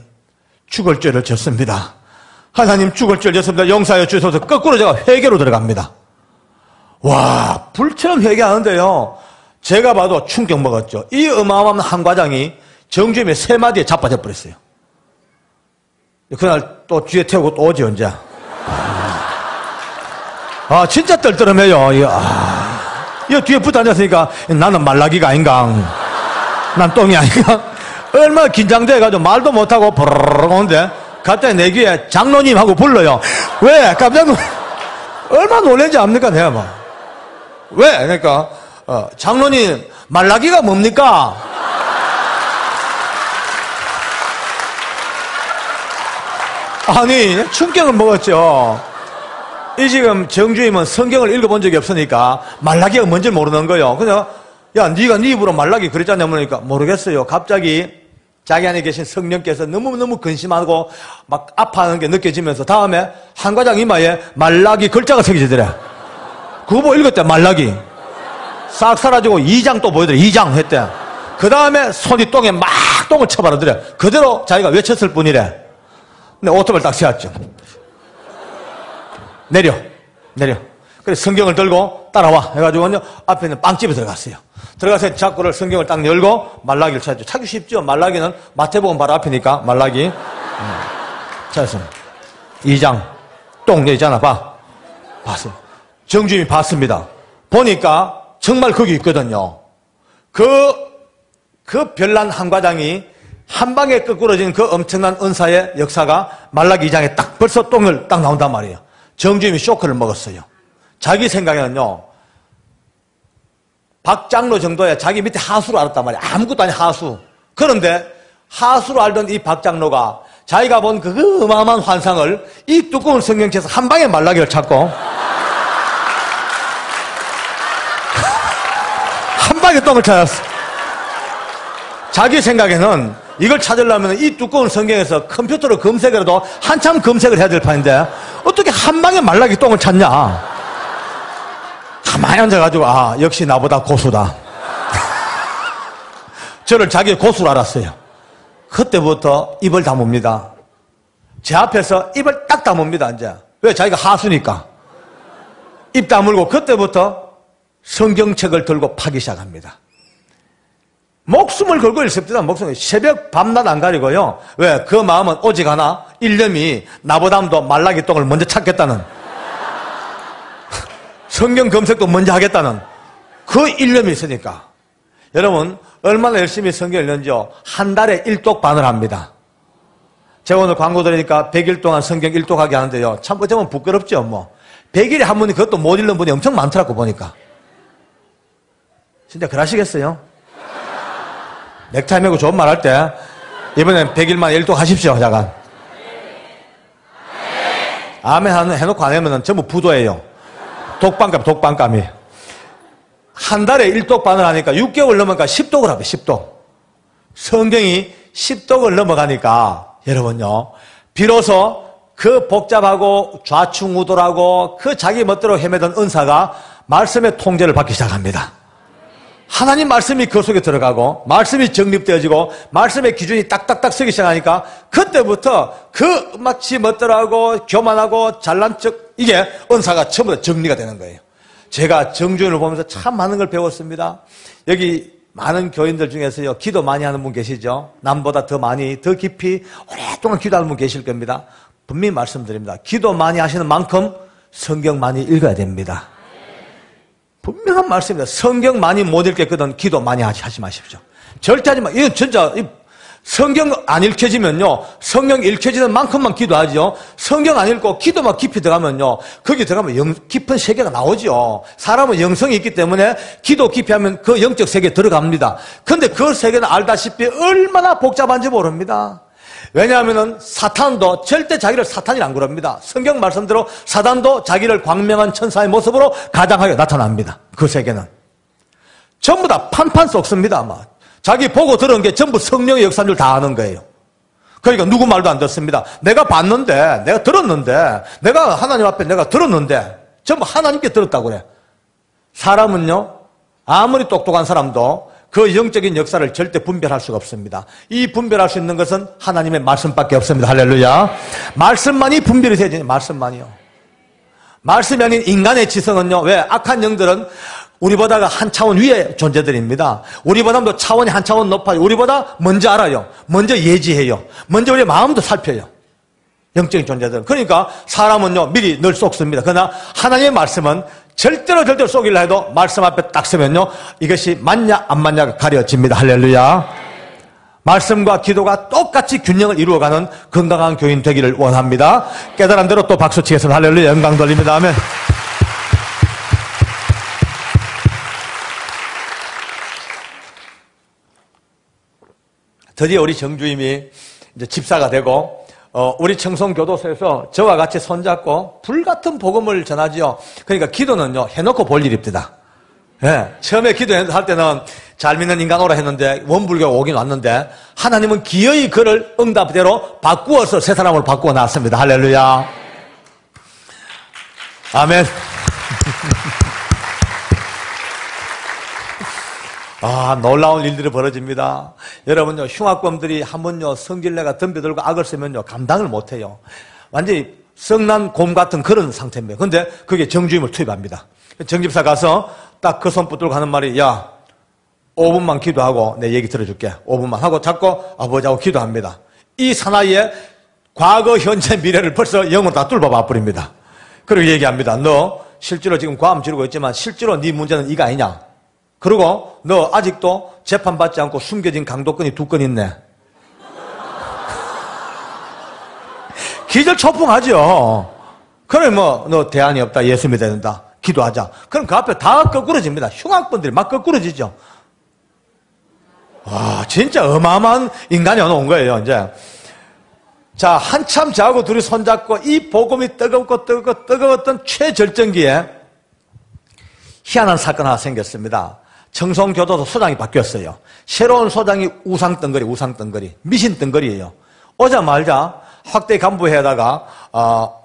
죽을 죄를 졌습니다. 하나님 죽을 죄를 졌습니다. 용서하여 주셔서 거꾸로 제가 회개로 들어갑니다. 와, 불처럼 회개하는데요. 제가 봐도 충격 먹었죠. 이 어마어마한 한 과장이 정주임의 3마디에 자빠져 버렸어요. 그날 또 뒤에 태우고 또 오지, 언제. 아, 진짜 떨떠름해요. 이거 뒤에 붙어 앉았으니까 나는 말라기가 아닌가. 난 똥이 아닌가. 얼마나 긴장돼가지고 말도 못하고 버르르 오는데 갑자기 내 귀에 장로님 하고 불러요. 왜? 깜짝 얼마나 놀란지 압니까, 내가 막. 왜? 그러니까, 장로님, 말라기가 뭡니까? 아니, 충격을 먹었죠. 이 지금 정주임은 성경을 읽어본 적이 없으니까 말라기가 뭔지 모르는 거예요. 그냥, 야, 네가 네 입으로 말라기 그랬잖냐, 그러니까 모르겠어요. 갑자기 자기 안에 계신 성령께서 너무너무 근심하고 막 아파하는 게 느껴지면서 다음에 한 과장 이마에 말라기 글자가 새겨지더래. 그거 보고 읽었대, 말라기. 싹 사라지고 2장 또 보여드려. 2장 했대. 그 다음에 손이 똥에 막 똥을 쳐바르더래. 그대로 자기가 외쳤을 뿐이래. 근데 오토바이를 딱 세웠죠. 내려. 그래서 성경을 들고 따라와 해가지고요 앞에 있는 빵집에 들어갔어요. 들어가서 자꾸를 성경을 딱 열고 말라기를 찾죠. 찾기 쉽죠. 말라기는 마태복음 바로 앞이니까 말라기. 찾았어요. 2장 똥 여기 있잖아. 봤어요. 정주임이 봤습니다. 보니까 정말 거기 있거든요. 그 별난 한 과장이 한 방에 끄꾸러진 그 엄청난 은사의 역사가 말라기 2장에 딱 벌써 똥을 딱 나온단 말이에요. 정주임이 쇼크를 먹었어요. 자기 생각에는요, 박장로 정도야 자기 밑에 하수로 알았단 말이에요. 아무것도 아닌 하수. 그런데 하수로 알던 이 박장로가 자기가 본 그 어마어마한 환상을 이 두꺼운 성경책에서 한 방에 말라기를 찾고 한 방에 똥을 찾았어. 자기 생각에는 이걸 찾으려면 이 두꺼운 성경에서 컴퓨터로 검색이라도 한참 검색을 해야 될 판인데 어떻게 한 방에 말라기 똥을 찾냐. 가만히 앉아가지고 역시 나보다 고수다. 저를 자기 고수로 알았어요. 그때부터 입을 다뭅니다. 제 앞에서 입을 딱 다뭅니다. 이제 왜? 자기가 하수니까. 입 다물고 그때부터 성경책을 들고 파기 시작합니다. 목숨을 걸고 있습니다. 목숨을 새벽 밤낮 안 가리고요. 왜? 그 마음은 오직 하나, 일념이 나보다도 말라기 똥을 먼저 찾겠다는, 성경 검색도 먼저 하겠다는 그 일념이 있으니까. 여러분 얼마나 열심히 성경을 읽는지요. 한 달에 1독반을 합니다. 제가 오늘 광고 들으니까 100일 동안 성경 1독하게 하는데요, 참 어쩌면 부끄럽죠. 뭐 100일에 한 분이 그것도 못 읽는 분이 엄청 많더라고 보니까. 진짜 그러시겠어요? 넥타이 메고 좋은 말 할 때 이번엔 100일만 1독 하십시오. 잠깐. 아멘 해놓고 안 하면 전부 부도예요. 독방감이. 한 달에 1독반을 하니까 6개월 넘으니까 10독을 합니다. 10독. 성경이 10독을 넘어가니까 여러분요, 비로소 그 복잡하고 좌충우돌하고 그 자기 멋대로 헤매던 은사가 말씀의 통제를 받기 시작합니다. 하나님 말씀이 그 속에 들어가고 말씀이 정립되어지고 말씀의 기준이 딱딱딱 서기 시작하니까 그때부터 그 마치 멋대로하고 교만하고 잘난 척, 이게 은사가 전부 다 정리가 되는 거예요. 제가 정주임을 보면서 참 많은 걸 배웠습니다. 여기 많은 교인들 중에서요, 기도 많이 하는 분 계시죠? 남보다 더 많이, 더 깊이 오랫동안 기도하는 분 계실 겁니다. 분명히 말씀드립니다. 기도 많이 하시는 만큼 성경 많이 읽어야 됩니다. 분명한 말씀입니다. 성경 많이 못 읽겠거든 기도 많이 하지 마십시오. 절대 하지 마. 이거 진짜 성경 안 읽혀지면요, 성경 읽혀지는 만큼만 기도하죠. 성경 안 읽고 기도만 깊이 들어가면요, 거기 들어가면 깊은 세계가 나오죠. 사람은 영성이 있기 때문에 기도 깊이 하면 그 영적 세계에 들어갑니다. 근데 그 세계는 알다시피 얼마나 복잡한지 모릅니다. 왜냐하면 사탄도 절대 자기를 사탄이라 안 그럽니다. 성경 말씀대로 사탄도 자기를 광명한 천사의 모습으로 가장하게 나타납니다. 그 세계는 전부 다 판판 썩습니다. 아마 자기 보고 들은 게 전부 성령의 역사인 줄 다 아는 거예요. 그러니까 누구 말도 안 듣습니다. 내가 봤는데, 내가 들었는데, 내가 하나님 앞에 내가 들었는데, 전부 하나님께 들었다고 그래. 사람은요, 아무리 똑똑한 사람도 그 영적인 역사를 절대 분별할 수가 없습니다. 이 분별할 수 있는 것은 하나님의 말씀밖에 없습니다. 할렐루야. 말씀만이 분별이 되지, 말씀만이요. 말씀이 아닌 인간의 지성은요, 왜? 악한 영들은 우리보다가 한 차원 위의 존재들입니다. 우리보다도 차원이 한 차원 높아요. 우리보다 먼저 알아요. 먼저 예지해요. 먼저 우리의 마음도 살펴요. 영적인 존재들. 그러니까 사람은요, 미리 늘 속습니다. 그러나 하나님의 말씀은 절대로 속이려 해도 말씀 앞에 딱 서면요, 이것이 맞냐 안 맞냐가 가려집니다. 할렐루야. 말씀과 기도가 똑같이 균형을 이루어가는 건강한 교인 되기를 원합니다. 깨달은 대로 또 박수 치겠습니다. 할렐루야. 영광 돌립니다. 아멘. 드디어 우리 정주임이 이제 집사가 되고, 우리 청송교도소에서 저와 같이 손잡고 불같은 복음을 전하지요. 그러니까 기도는요, 해놓고 볼 일입니다. 예, 처음에 기도할 때는 잘 믿는 인간오라 했는데 원불교가 오긴 왔는데 하나님은 기어이 그를 응답대로 바꾸어서 새 사람을 바꾸어 놨습니다. 할렐루야. 아멘. 아, 놀라운 일들이 벌어집니다. 여러분요, 흉악범들이 한번요, 성질내가 덤벼들고 악을 쓰면요, 감당을 못해요. 완전히 성난 곰 같은 그런 상태입니다. 근데 그게 정주임을 투입합니다. 정집사 가서 딱 그 손 붙들고 하는 말이, 야, 5분만 기도하고 내 얘기 들어줄게. 5분만 하고 자꾸 아버지하고 기도합니다. 이 사나이에 과거, 현재, 미래를 벌써 영으로 다 뚫어봐 버립니다. 그리고 얘기합니다. 너 실제로 지금 과음 지르고 있지만 실제로 네 문제는 이거 아니냐? 그리고 너 아직도 재판받지 않고 숨겨진 강도건이 2건 있네. 기절초풍하죠. 그래 뭐 너 대안이 없다. 예수 믿어야 된다. 기도하자. 그럼 그 앞에 다 거꾸러집니다. 흉악범들이 막 거꾸러지죠. 와, 진짜 어마어마한 인간이 온 거예요, 이제. 자, 한참 저하고 둘이 손잡고 이 복음이 뜨거웠던 최절정기에 희한한 사건 하나 생겼습니다. 청송교도소 소장이 바뀌었어요. 새로운 소장이 우상덩거리, 미신덩거리예요. 오자마자 확대 간부회에다가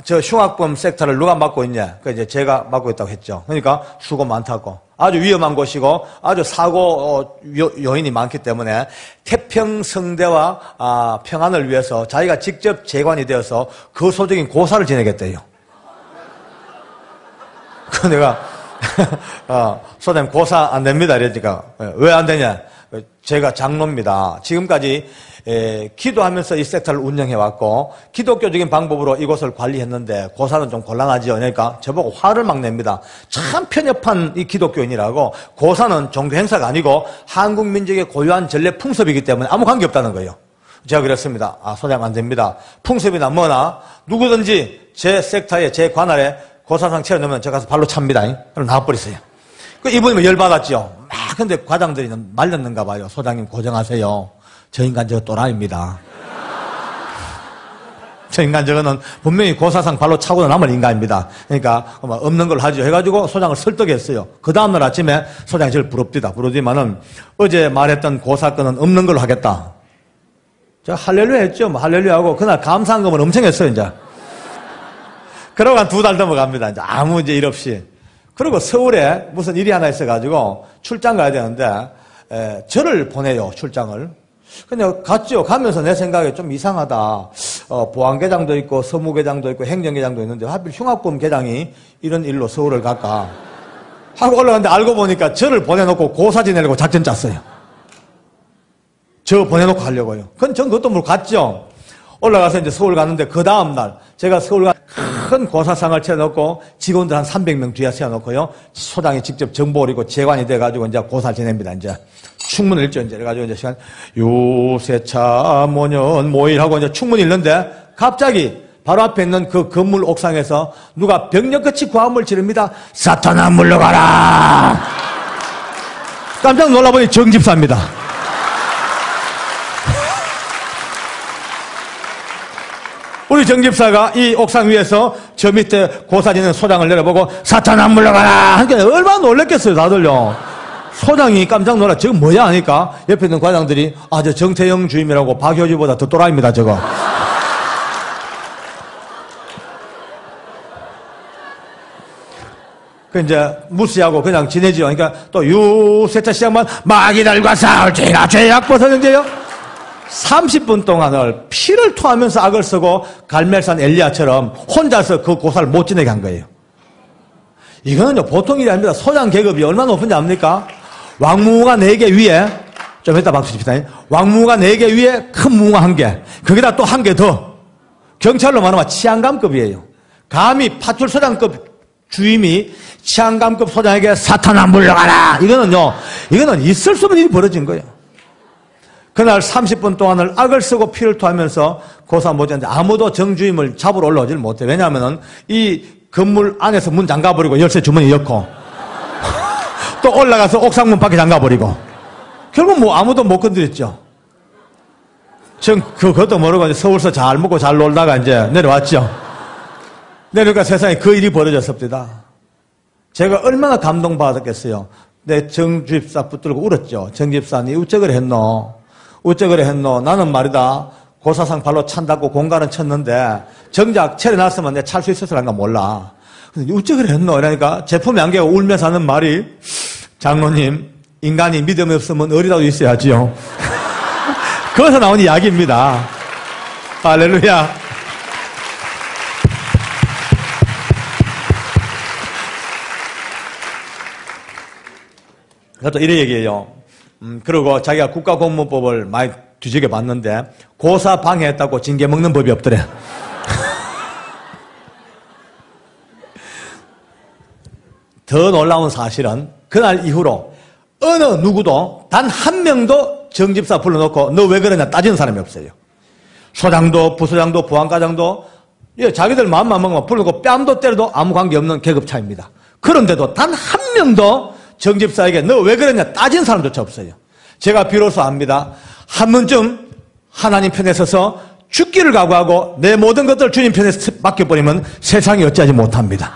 저 흉악범 섹터를 누가 맡고 있냐? 그 이제 제가 맡고 있다고 했죠. 그러니까 수고 많다고. 아주 위험한 곳이고 아주 사고 요인이 많기 때문에 태평성대와 평안을 위해서 자기가 직접 재관이 되어서 그 소적인 고사를 지내겠대요. 그 내가 소장님 고사 안 됩니다. 이러니까 왜 안 되냐? 제가 장로입니다. 지금까지 기도하면서 이 섹터를 운영해왔고 기독교적인 방법으로 이곳을 관리했는데 고사는 좀 곤란하죠. 그러니까 저보고 화를 막 냅니다. 참 편협한 이 기독교인이라고. 고사는 종교 행사가 아니고 한국 민족의 고유한 전례 풍습이기 때문에 아무 관계없다는 거예요. 제가 그랬습니다. 소장님 안 됩니다. 풍습이나 뭐나 누구든지 제 섹터에 제 관할에 고사상 채워넣으면 제가 가서 발로 찹니다. 그럼 나와버렸어요. 그 이분이 열받았죠. 막 근데 과장들이 말렸는가 봐요. 소장님 고정하세요. 저 인간 저거 또라이입니다. 저 인간 저거는 분명히 고사상 발로 차고 남을 인간입니다. 그러니까 없는 걸 하죠. 해가지고 소장을 설득했어요. 그 다음날 아침에 소장이 저를 부르지만은 어제 말했던 고사건은 없는 걸로 하겠다. 제가 할렐루야 했죠. 할렐루야 하고 그날 감사한금을 엄청 했어요. 이제. 그러고 한 2달 넘어갑니다. 이제 아무 이제 일 없이. 그리고 서울에 무슨 일이 하나 있어가지고 출장 가야 되는데, 저를 보내요, 출장을. 근데 갔죠. 가면서 내 생각에 좀 이상하다. 보안계장도 있고, 서무계장도 있고, 행정계장도 있는데, 하필 흉악범 계장이 이런 일로 서울을 갈까. 하고 올라갔는데 알고 보니까 저를 보내놓고 고사 지내려고 작전 짰어요. 저 보내놓고 하려고요. 전 그것도 모르고 갔죠. 올라가서 이제 서울 갔는데 그 다음날 제가 서울 가 큰 고사상을 채워놓고 직원들 한 300명 뒤에 세워놓고요. 소장이 직접 정보 올리고 재관이 돼가지고 이제 고사를 지냅니다. 이제 충문을 읽죠. 이제 그래가지고 이제 시간 요세차 모년 모일하고 이제 충문을 읽는데 갑자기 바로 앞에 있는 그 건물 옥상에서 누가 병력같이 고함을 지릅니다. 사탄아 물러가라. 깜짝 놀라보니 정집사입니다. 우리 정집사가 이 옥상 위에서 저 밑에 고사지는 소장을 내려보고 사탄아 물러가라 하니까 얼마나 놀랬겠어요 다들요. 소장이 깜짝 놀라. 저거 뭐야 하니까 옆에 있는 과장들이 저 정태영 주임이라고 박효주보다 더 또라이입니다 저거. 그 이제 무시하고 그냥 지내죠. 그러니까 또 유세차 시장만 마귀들과 싸울 죄가 죄악 벗어는데요. 30분 동안을 피를 토하면서 악을 쓰고 갈멜산 엘리야처럼 혼자서 그 고사를 못 지내게 한 거예요. 이거는요 보통 일이 아닙니다. 소장 계급이 얼마나 높은지 압니까? 왕무가 4개 위에, 좀 이따 박수 칩시다. 왕무가 4개 위에 큰 무가 1개, 거기다 또 1개 더. 경찰로 말하면 치안감급이에요. 감히 파출소장급 주임이 치안감급 소장에게 사탄아 물러가라. 이거는 있을 수 없는 일이 벌어진 거예요. 그날 30분 동안을 악을 쓰고 피를 토하면서 고사 못 지냈는데 아무도 정주임을 잡으러 올라오질 못해. 왜냐하면은 이 건물 안에서 문 잠가버리고 열쇠 주머니 엮고 또 올라가서 옥상문 밖에 잠가버리고 결국 뭐 아무도 못 건드렸죠. 전 그것도 모르고 서울서 잘 먹고 잘 놀다가 이제 내려왔죠. 내려니까 세상에 그 일이 벌어졌습니다. 제가 얼마나 감동받았겠어요. 내 정집사 붙들고 울었죠. 정집사, 니 우쩍을 했노? 우쩍을 했노? 나는 말이다. 고사상 발로 찬다고 공간은 쳤는데 정작 차려놨으면 내가 찰 수 있었을까 몰라. 근데 우쩍을 했노? 이러니까 제품이 안개가 울면서 하는 말이 장로님, 인간이 믿음이 없으면 어리라도 있어야지요. 거기서 나온 이야기입니다. 할렐루야. 또 이래 얘기해요. 그리고 자기가 국가공무법을 많이 뒤지게 봤는데 고사 방해했다고 징계 먹는 법이 없더래. 더 놀라운 사실은 그날 이후로 어느 누구도 단 한 명도 정집사 불러놓고 너 왜 그러냐 따지는 사람이 없어요. 소장도 부소장도 보안과장도 자기들 마음만 먹으면 불러놓고 뺨도 때려도 아무 관계없는 계급차입니다. 그런데도 단 한 명도 정집사에게 너 왜 그러냐 따진 사람조차 없어요. 제가 비로소 압니다. 한 번쯤 하나님 편에 서서 죽기를 각오하고 내 모든 것들을 주님 편에 맡겨버리면 세상이 어찌하지 못합니다.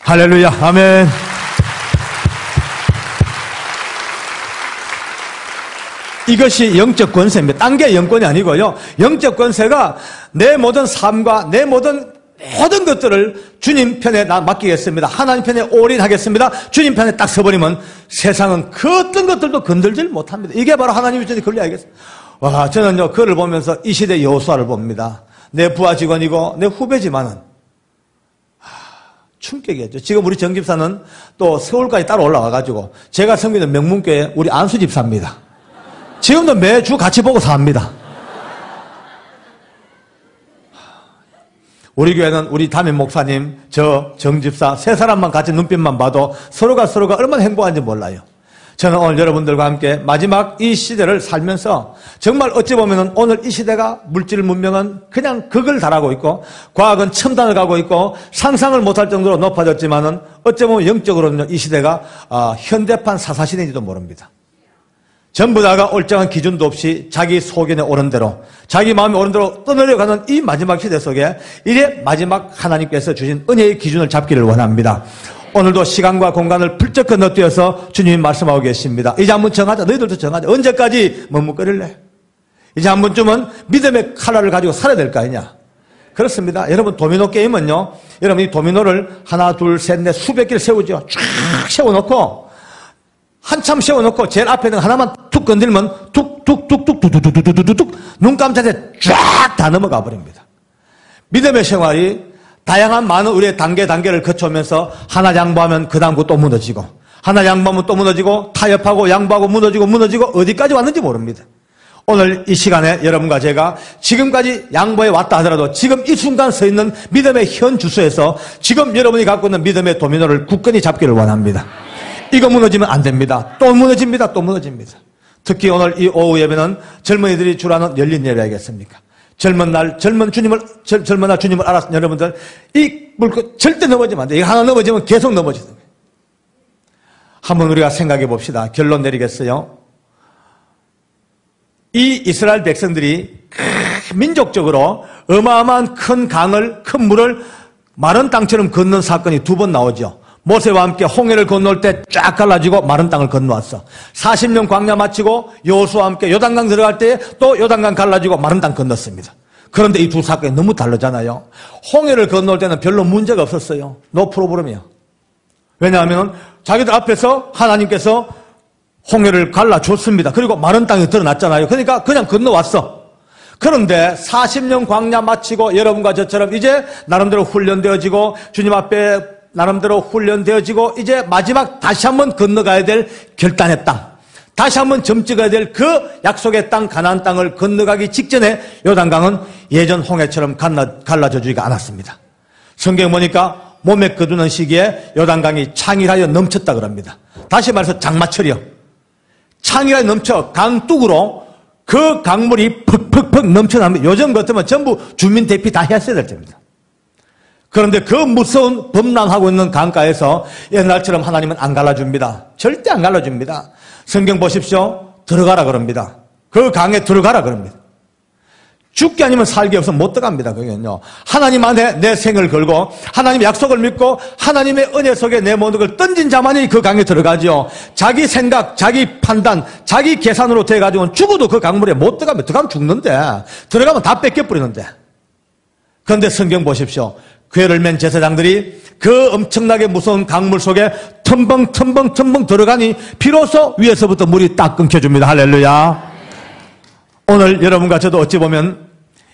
할렐루야. 아멘. 이것이 영적 권세입니다. 딴 게 영권이 아니고요. 영적 권세가 내 모든 삶과 내 모든 것들을 주님 편에 나 맡기겠습니다. 하나님 편에 올인하겠습니다. 주님 편에 딱 서버리면 세상은 그 어떤 것들도 건들질 못합니다. 이게 바로 하나님의 전에 걸려야겠습니다. 와, 저는요, 그를 보면서 이 시대 여호수아를 봅니다. 내 부하 직원이고 내 후배지만은 충격이었죠. 지금 우리 정집사는 또 서울까지 따로 올라와가지고 제가 섬기는 명문교회 우리 안수 집사입니다. 지금도 매주 같이 보고 삽니다. 우리 교회는 우리 담임 목사님, 저 정집사 세 사람만 같이 눈빛만 봐도 서로가 얼마나 행복한지 몰라요. 저는 오늘 여러분들과 함께 마지막 이 시대를 살면서 정말 어찌 보면 오늘 이 시대가 물질 문명은 그냥 극을 달하고 있고 과학은 첨단을 가고 있고 상상을 못할 정도로 높아졌지만은 어찌 보면 영적으로는 이 시대가 현대판 사사시대인지도 모릅니다. 전부 다가 올정한 기준도 없이 자기 소견에 오른 대로 자기 마음에 오른 대로 떠내려가는 이 마지막 시대 속에 이제 마지막 하나님께서 주신 은혜의 기준을 잡기를 원합니다. 오늘도 시간과 공간을 불쩍 건너뛰어서 주님이 말씀하고 계십니다. 이제 한번 정하자. 너희들도 정하자. 언제까지 머뭇거릴래? 이제 한 번쯤은 믿음의 칼날을 가지고 살아야 될 거 아니냐. 그렇습니다. 여러분 도미노 게임은요. 여러분 이 도미노를 하나 둘 셋 넷 수백 개를 세우죠. 쫙 세워놓고 한참 세워놓고 제일 앞에 있는 하나만 툭 건들면 툭툭툭툭툭툭툭툭툭 눈 깜짝에 쫙 다 넘어가 버립니다. 믿음의 생활이 다양한 많은 우리의 단계를 거쳐오면서 하나 양보하면 그 다음 거 또 무너지고 하나 양보하면 또 무너지고 타협하고 양보하고 무너지고 어디까지 왔는지 모릅니다. 오늘 이 시간에 여러분과 제가 지금까지 양보해 왔다 하더라도 지금 이 순간 서 있는 믿음의 현 주소에서 지금 여러분이 갖고 있는 믿음의 도미노를 굳건히 잡기를 원합니다. 이거 무너지면 안 됩니다. 또 무너집니다. 특히 오늘 이 오후 예배는 젊은이들이 주라는 열린 예배이겠습니까? 젊은 날 주님을 알았던 여러분들, 이 물고 절대 넘어지면 안 돼. 이거 하나 넘어지면 계속 넘어지는 거예요. 한번 우리가 생각해 봅시다. 결론 내리겠어요? 이 이스라엘 백성들이 민족적으로 어마어마한 큰 물을 마른 땅처럼 건넌 사건이 2번 나오죠. 모세와 함께 홍해를 건널 때 쫙 갈라지고 마른 땅을 건너왔어. 40년 광야 마치고 여호수아와 함께 요단강 들어갈 때 또 요단강 갈라지고 마른 땅 건넜습니다. 그런데 이 두 사건이 너무 다르잖아요. 홍해를 건널 때는 별로 문제가 없었어요. 노 프로브럼이요. 왜냐하면 자기들 앞에서 하나님께서 홍해를 갈라줬습니다. 그리고 마른 땅이 드러났잖아요. 그러니까 그냥 건너왔어. 그런데 40년 광야 마치고 여러분과 저처럼 이제 나름대로 훈련되어지고 주님 앞에 나름대로 훈련되어지고 이제 마지막 다시 한번 건너가야 될 결단의 땅, 다시 한번 점 찍어야 될 그 약속의 땅 가나안 땅을 건너가기 직전에 요단강은 예전 홍해처럼 갈라져지지가 않았습니다. 성경 보니까 몸에 거두는 시기에 요단강이 창일하여 넘쳤다 그럽니다. 다시 말해서 장마철이요. 창일하여 넘쳐 강둑으로 그 강물이 퍽퍽퍽 넘쳐나면 요즘 같으면 전부 주민 대피 다 했어야 될 때입니다. 그런데 그 무서운 범람하고 있는 강가에서 옛날처럼 하나님은 안 갈라줍니다. 절대 안 갈라줍니다. 성경 보십시오. 들어가라 그럽니다. 그 강에 들어가라 그럽니다. 죽기 아니면 살기 없으면 못 들어갑니다. 그게는요. 하나님 안에 내 생을 걸고 하나님의 약속을 믿고 하나님의 은혜 속에 내 모든 걸 던진 자만이 그 강에 들어가죠. 자기 생각, 자기 판단, 자기 계산으로 돼가지고는 죽어도 그 강물에 못 들어가면 들어가면 죽는데 들어가면 다 뺏겨버리는데. 그런데 성경 보십시오. 괴를 맨 제사장들이 그 엄청나게 무서운 강물 속에 텀벙 들어가니 비로소 위에서부터 물이 딱 끊겨줍니다. 할렐루야. 오늘 여러분과 저도 어찌 보면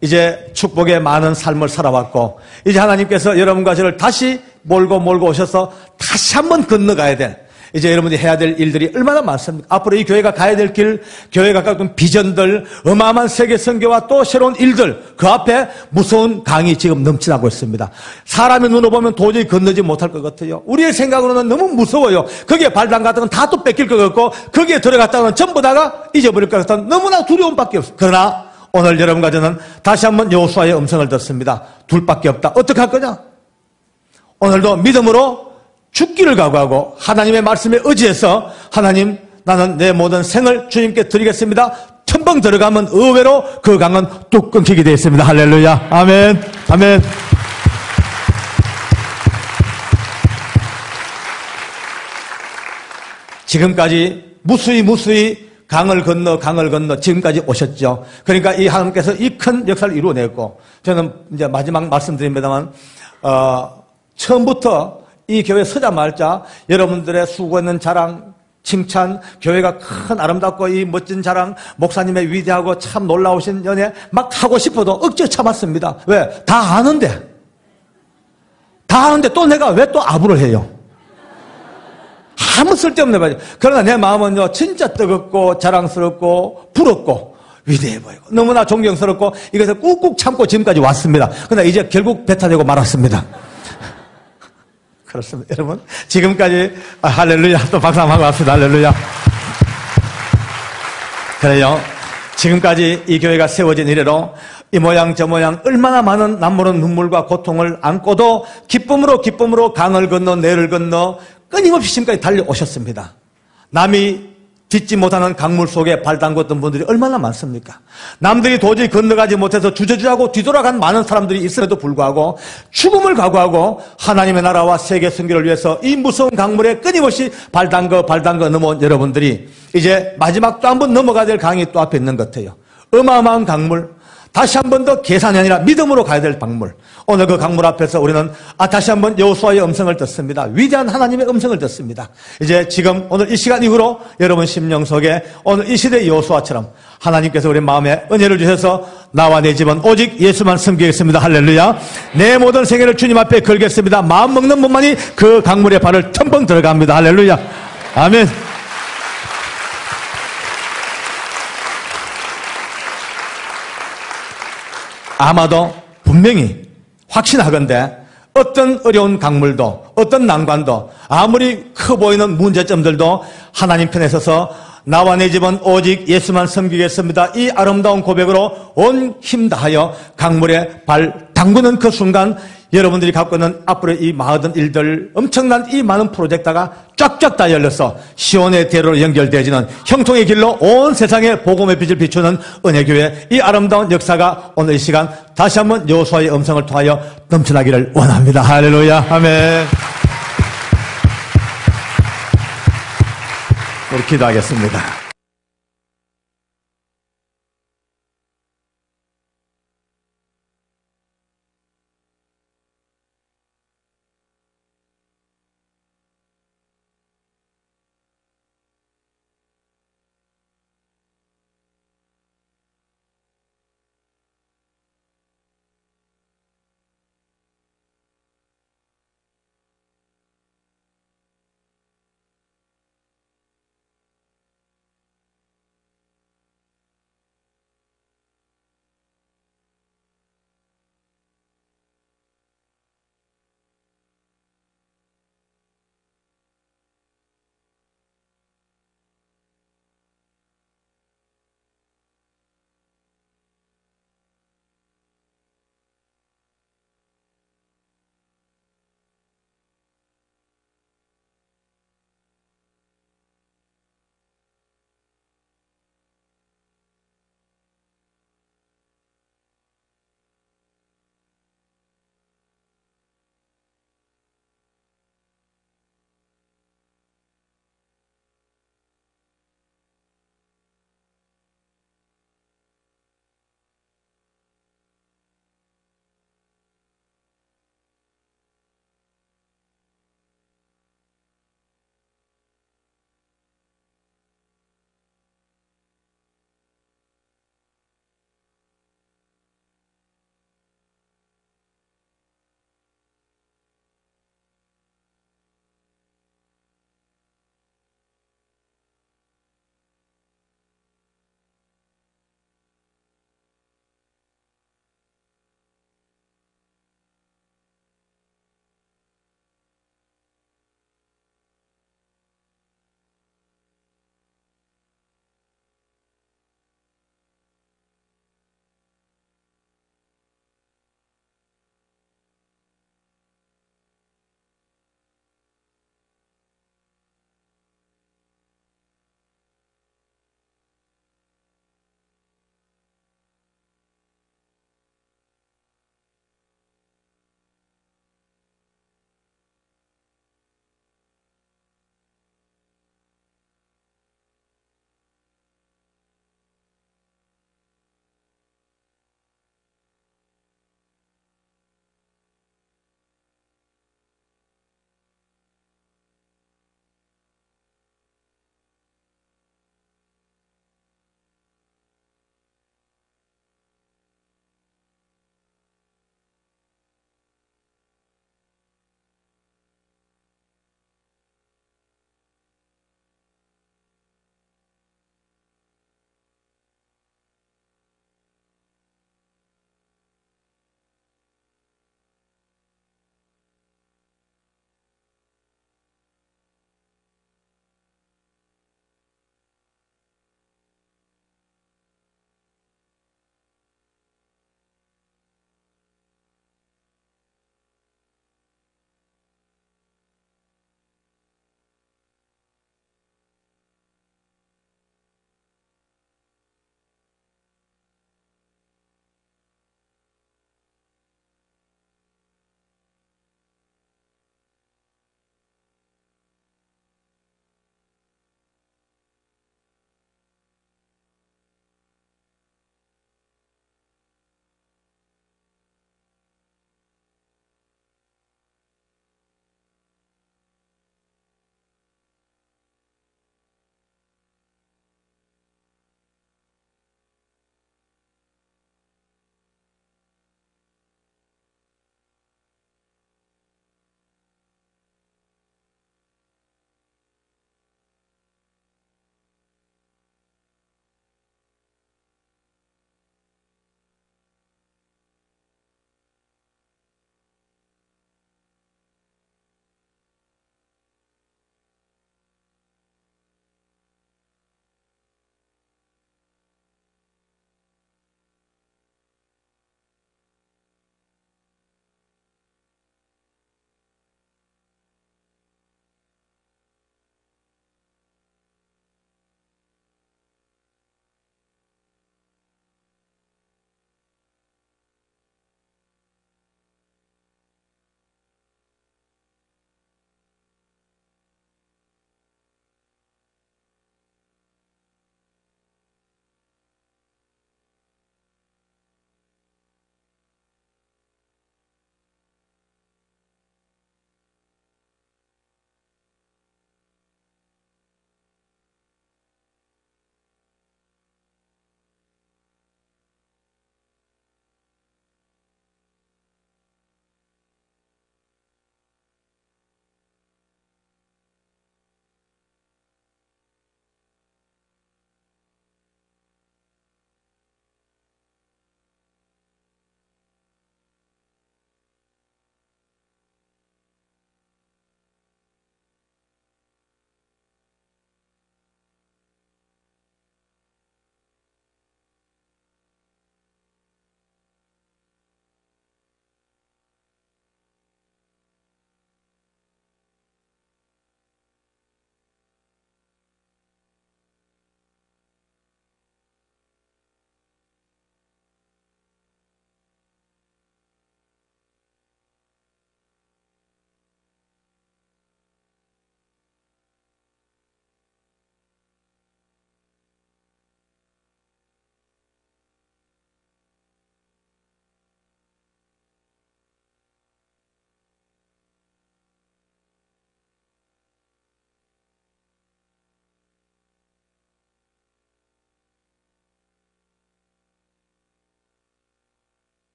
이제 축복의 많은 삶을 살아왔고 이제 하나님께서 여러분과 저를 다시 몰고 오셔서 다시 한번 건너가야 될 이제 여러분이 해야 될 일들이 얼마나 많습니까? 앞으로 이 교회가 가야 될 길, 교회가 갖고 비전들, 어마어마한 세계 선교와 또 새로운 일들, 그 앞에 무서운 강이 지금 넘쳐나고 있습니다. 사람의 눈으로 보면 도저히 건너지 못할 것 같아요. 우리의 생각으로는 너무 무서워요. 거기에 발 담갔던 건 다 또 뺏길 것 같고 거기에 들어갔다가는 전부 다가 잊어버릴 것 같다는 너무나 두려움밖에 없어요. 그러나 오늘 여러분과 저는 다시 한번 여호수아의 음성을 듣습니다. 둘밖에 없다. 어떻게 할 거냐? 오늘도 믿음으로 죽기를 각오하고 하나님의 말씀에 의지해서 하나님 나는 내 모든 생을 주님께 드리겠습니다. 텀벙 들어가면 의외로 그 강은 뚝 끊기게 되어 있습니다. 할렐루야. 아멘. 아멘. 지금까지 무수히 강을 건너 지금까지 오셨죠. 그러니까 이 하나님께서 이 큰 역사를 이루어냈고 저는 이제 마지막 말씀드립니다만 처음부터 이 교회 서자마자 여러분들의 수고 있는 자랑, 칭찬, 교회가 큰 아름답고 이 멋진 자랑, 목사님의 위대하고 참 놀라우신 연애 막 하고 싶어도 억지로 참았습니다. 왜? 다 아는데 또 내가 왜 또 아부를 해요? 아무 쓸데없는 말이에요. 그러나 내 마음은요 진짜 뜨겁고 자랑스럽고 부럽고 위대해 보이고 너무나 존경스럽고 이것을 꾹꾹 참고 지금까지 왔습니다. 그러나 이제 결국 배타되고 말았습니다. 그렇습니다. 여러분 지금까지 할렐루야 또 박수 한번 하고 왔습니다. 할렐루야. 그래요. 지금까지 이 교회가 세워진 이래로 이 모양 저 모양 얼마나 많은 남모른 눈물과 고통을 안고도 기쁨으로 강을 건너 내를 건너 끊임없이 지금까지 달려오셨습니다. 남이 딛지 못하는 강물 속에 발 담궜던 분들이 얼마나 많습니까? 남들이 도저히 건너가지 못해서 주저주저하고 뒤돌아간 많은 사람들이 있음에도 불구하고 죽음을 각오하고 하나님의 나라와 세계 선교를 위해서 이 무서운 강물에 끊임없이 발 담궈 넘어온 여러분들이 이제 마지막 또 한 번 넘어가야 될 강이 또 앞에 있는 것 같아요. 어마어마한 강물, 다시 한 번 더 계산이 아니라 믿음으로 가야 될 강물. 오늘 그 강물 앞에서 우리는 다시 한 번 여호수아의 음성을 듣습니다. 위대한 하나님의 음성을 듣습니다. 이제 지금 오늘 이 시간 이후로 여러분 심령 속에 오늘 이 시대의 여호수아처럼 하나님께서 우리 마음에 은혜를 주셔서 나와 내 집은 오직 예수만 섬기겠습니다. 할렐루야. 내 모든 생애를 주님 앞에 걸겠습니다. 마음 먹는 분만이 그 강물에 발을 텀벙 들어갑니다. 할렐루야. 아멘. 아마도 분명히 확신하건대 어떤 어려운 강물도 어떤 난관도 아무리 커 보이는 문제점들도 하나님 편에 서서 나와 내 집은 오직 예수만 섬기겠습니다. 이 아름다운 고백으로 온 힘 다하여 강물에 발 담그는 그 순간 여러분들이 갖고 있는 앞으로 이 많은 일들, 엄청난 이 많은 프로젝트가 쫙쫙 다 열려서 시온의 대로로 연결되어지는 형통의 길로 온 세상에 복음의 빛을 비추는 은혜교회 이 아름다운 역사가 오늘 이 시간 다시 한번 여호수아의 음성을 통하여 넘쳐나기를 원합니다. 할렐루야. 아멘. 우리 기도하겠습니다.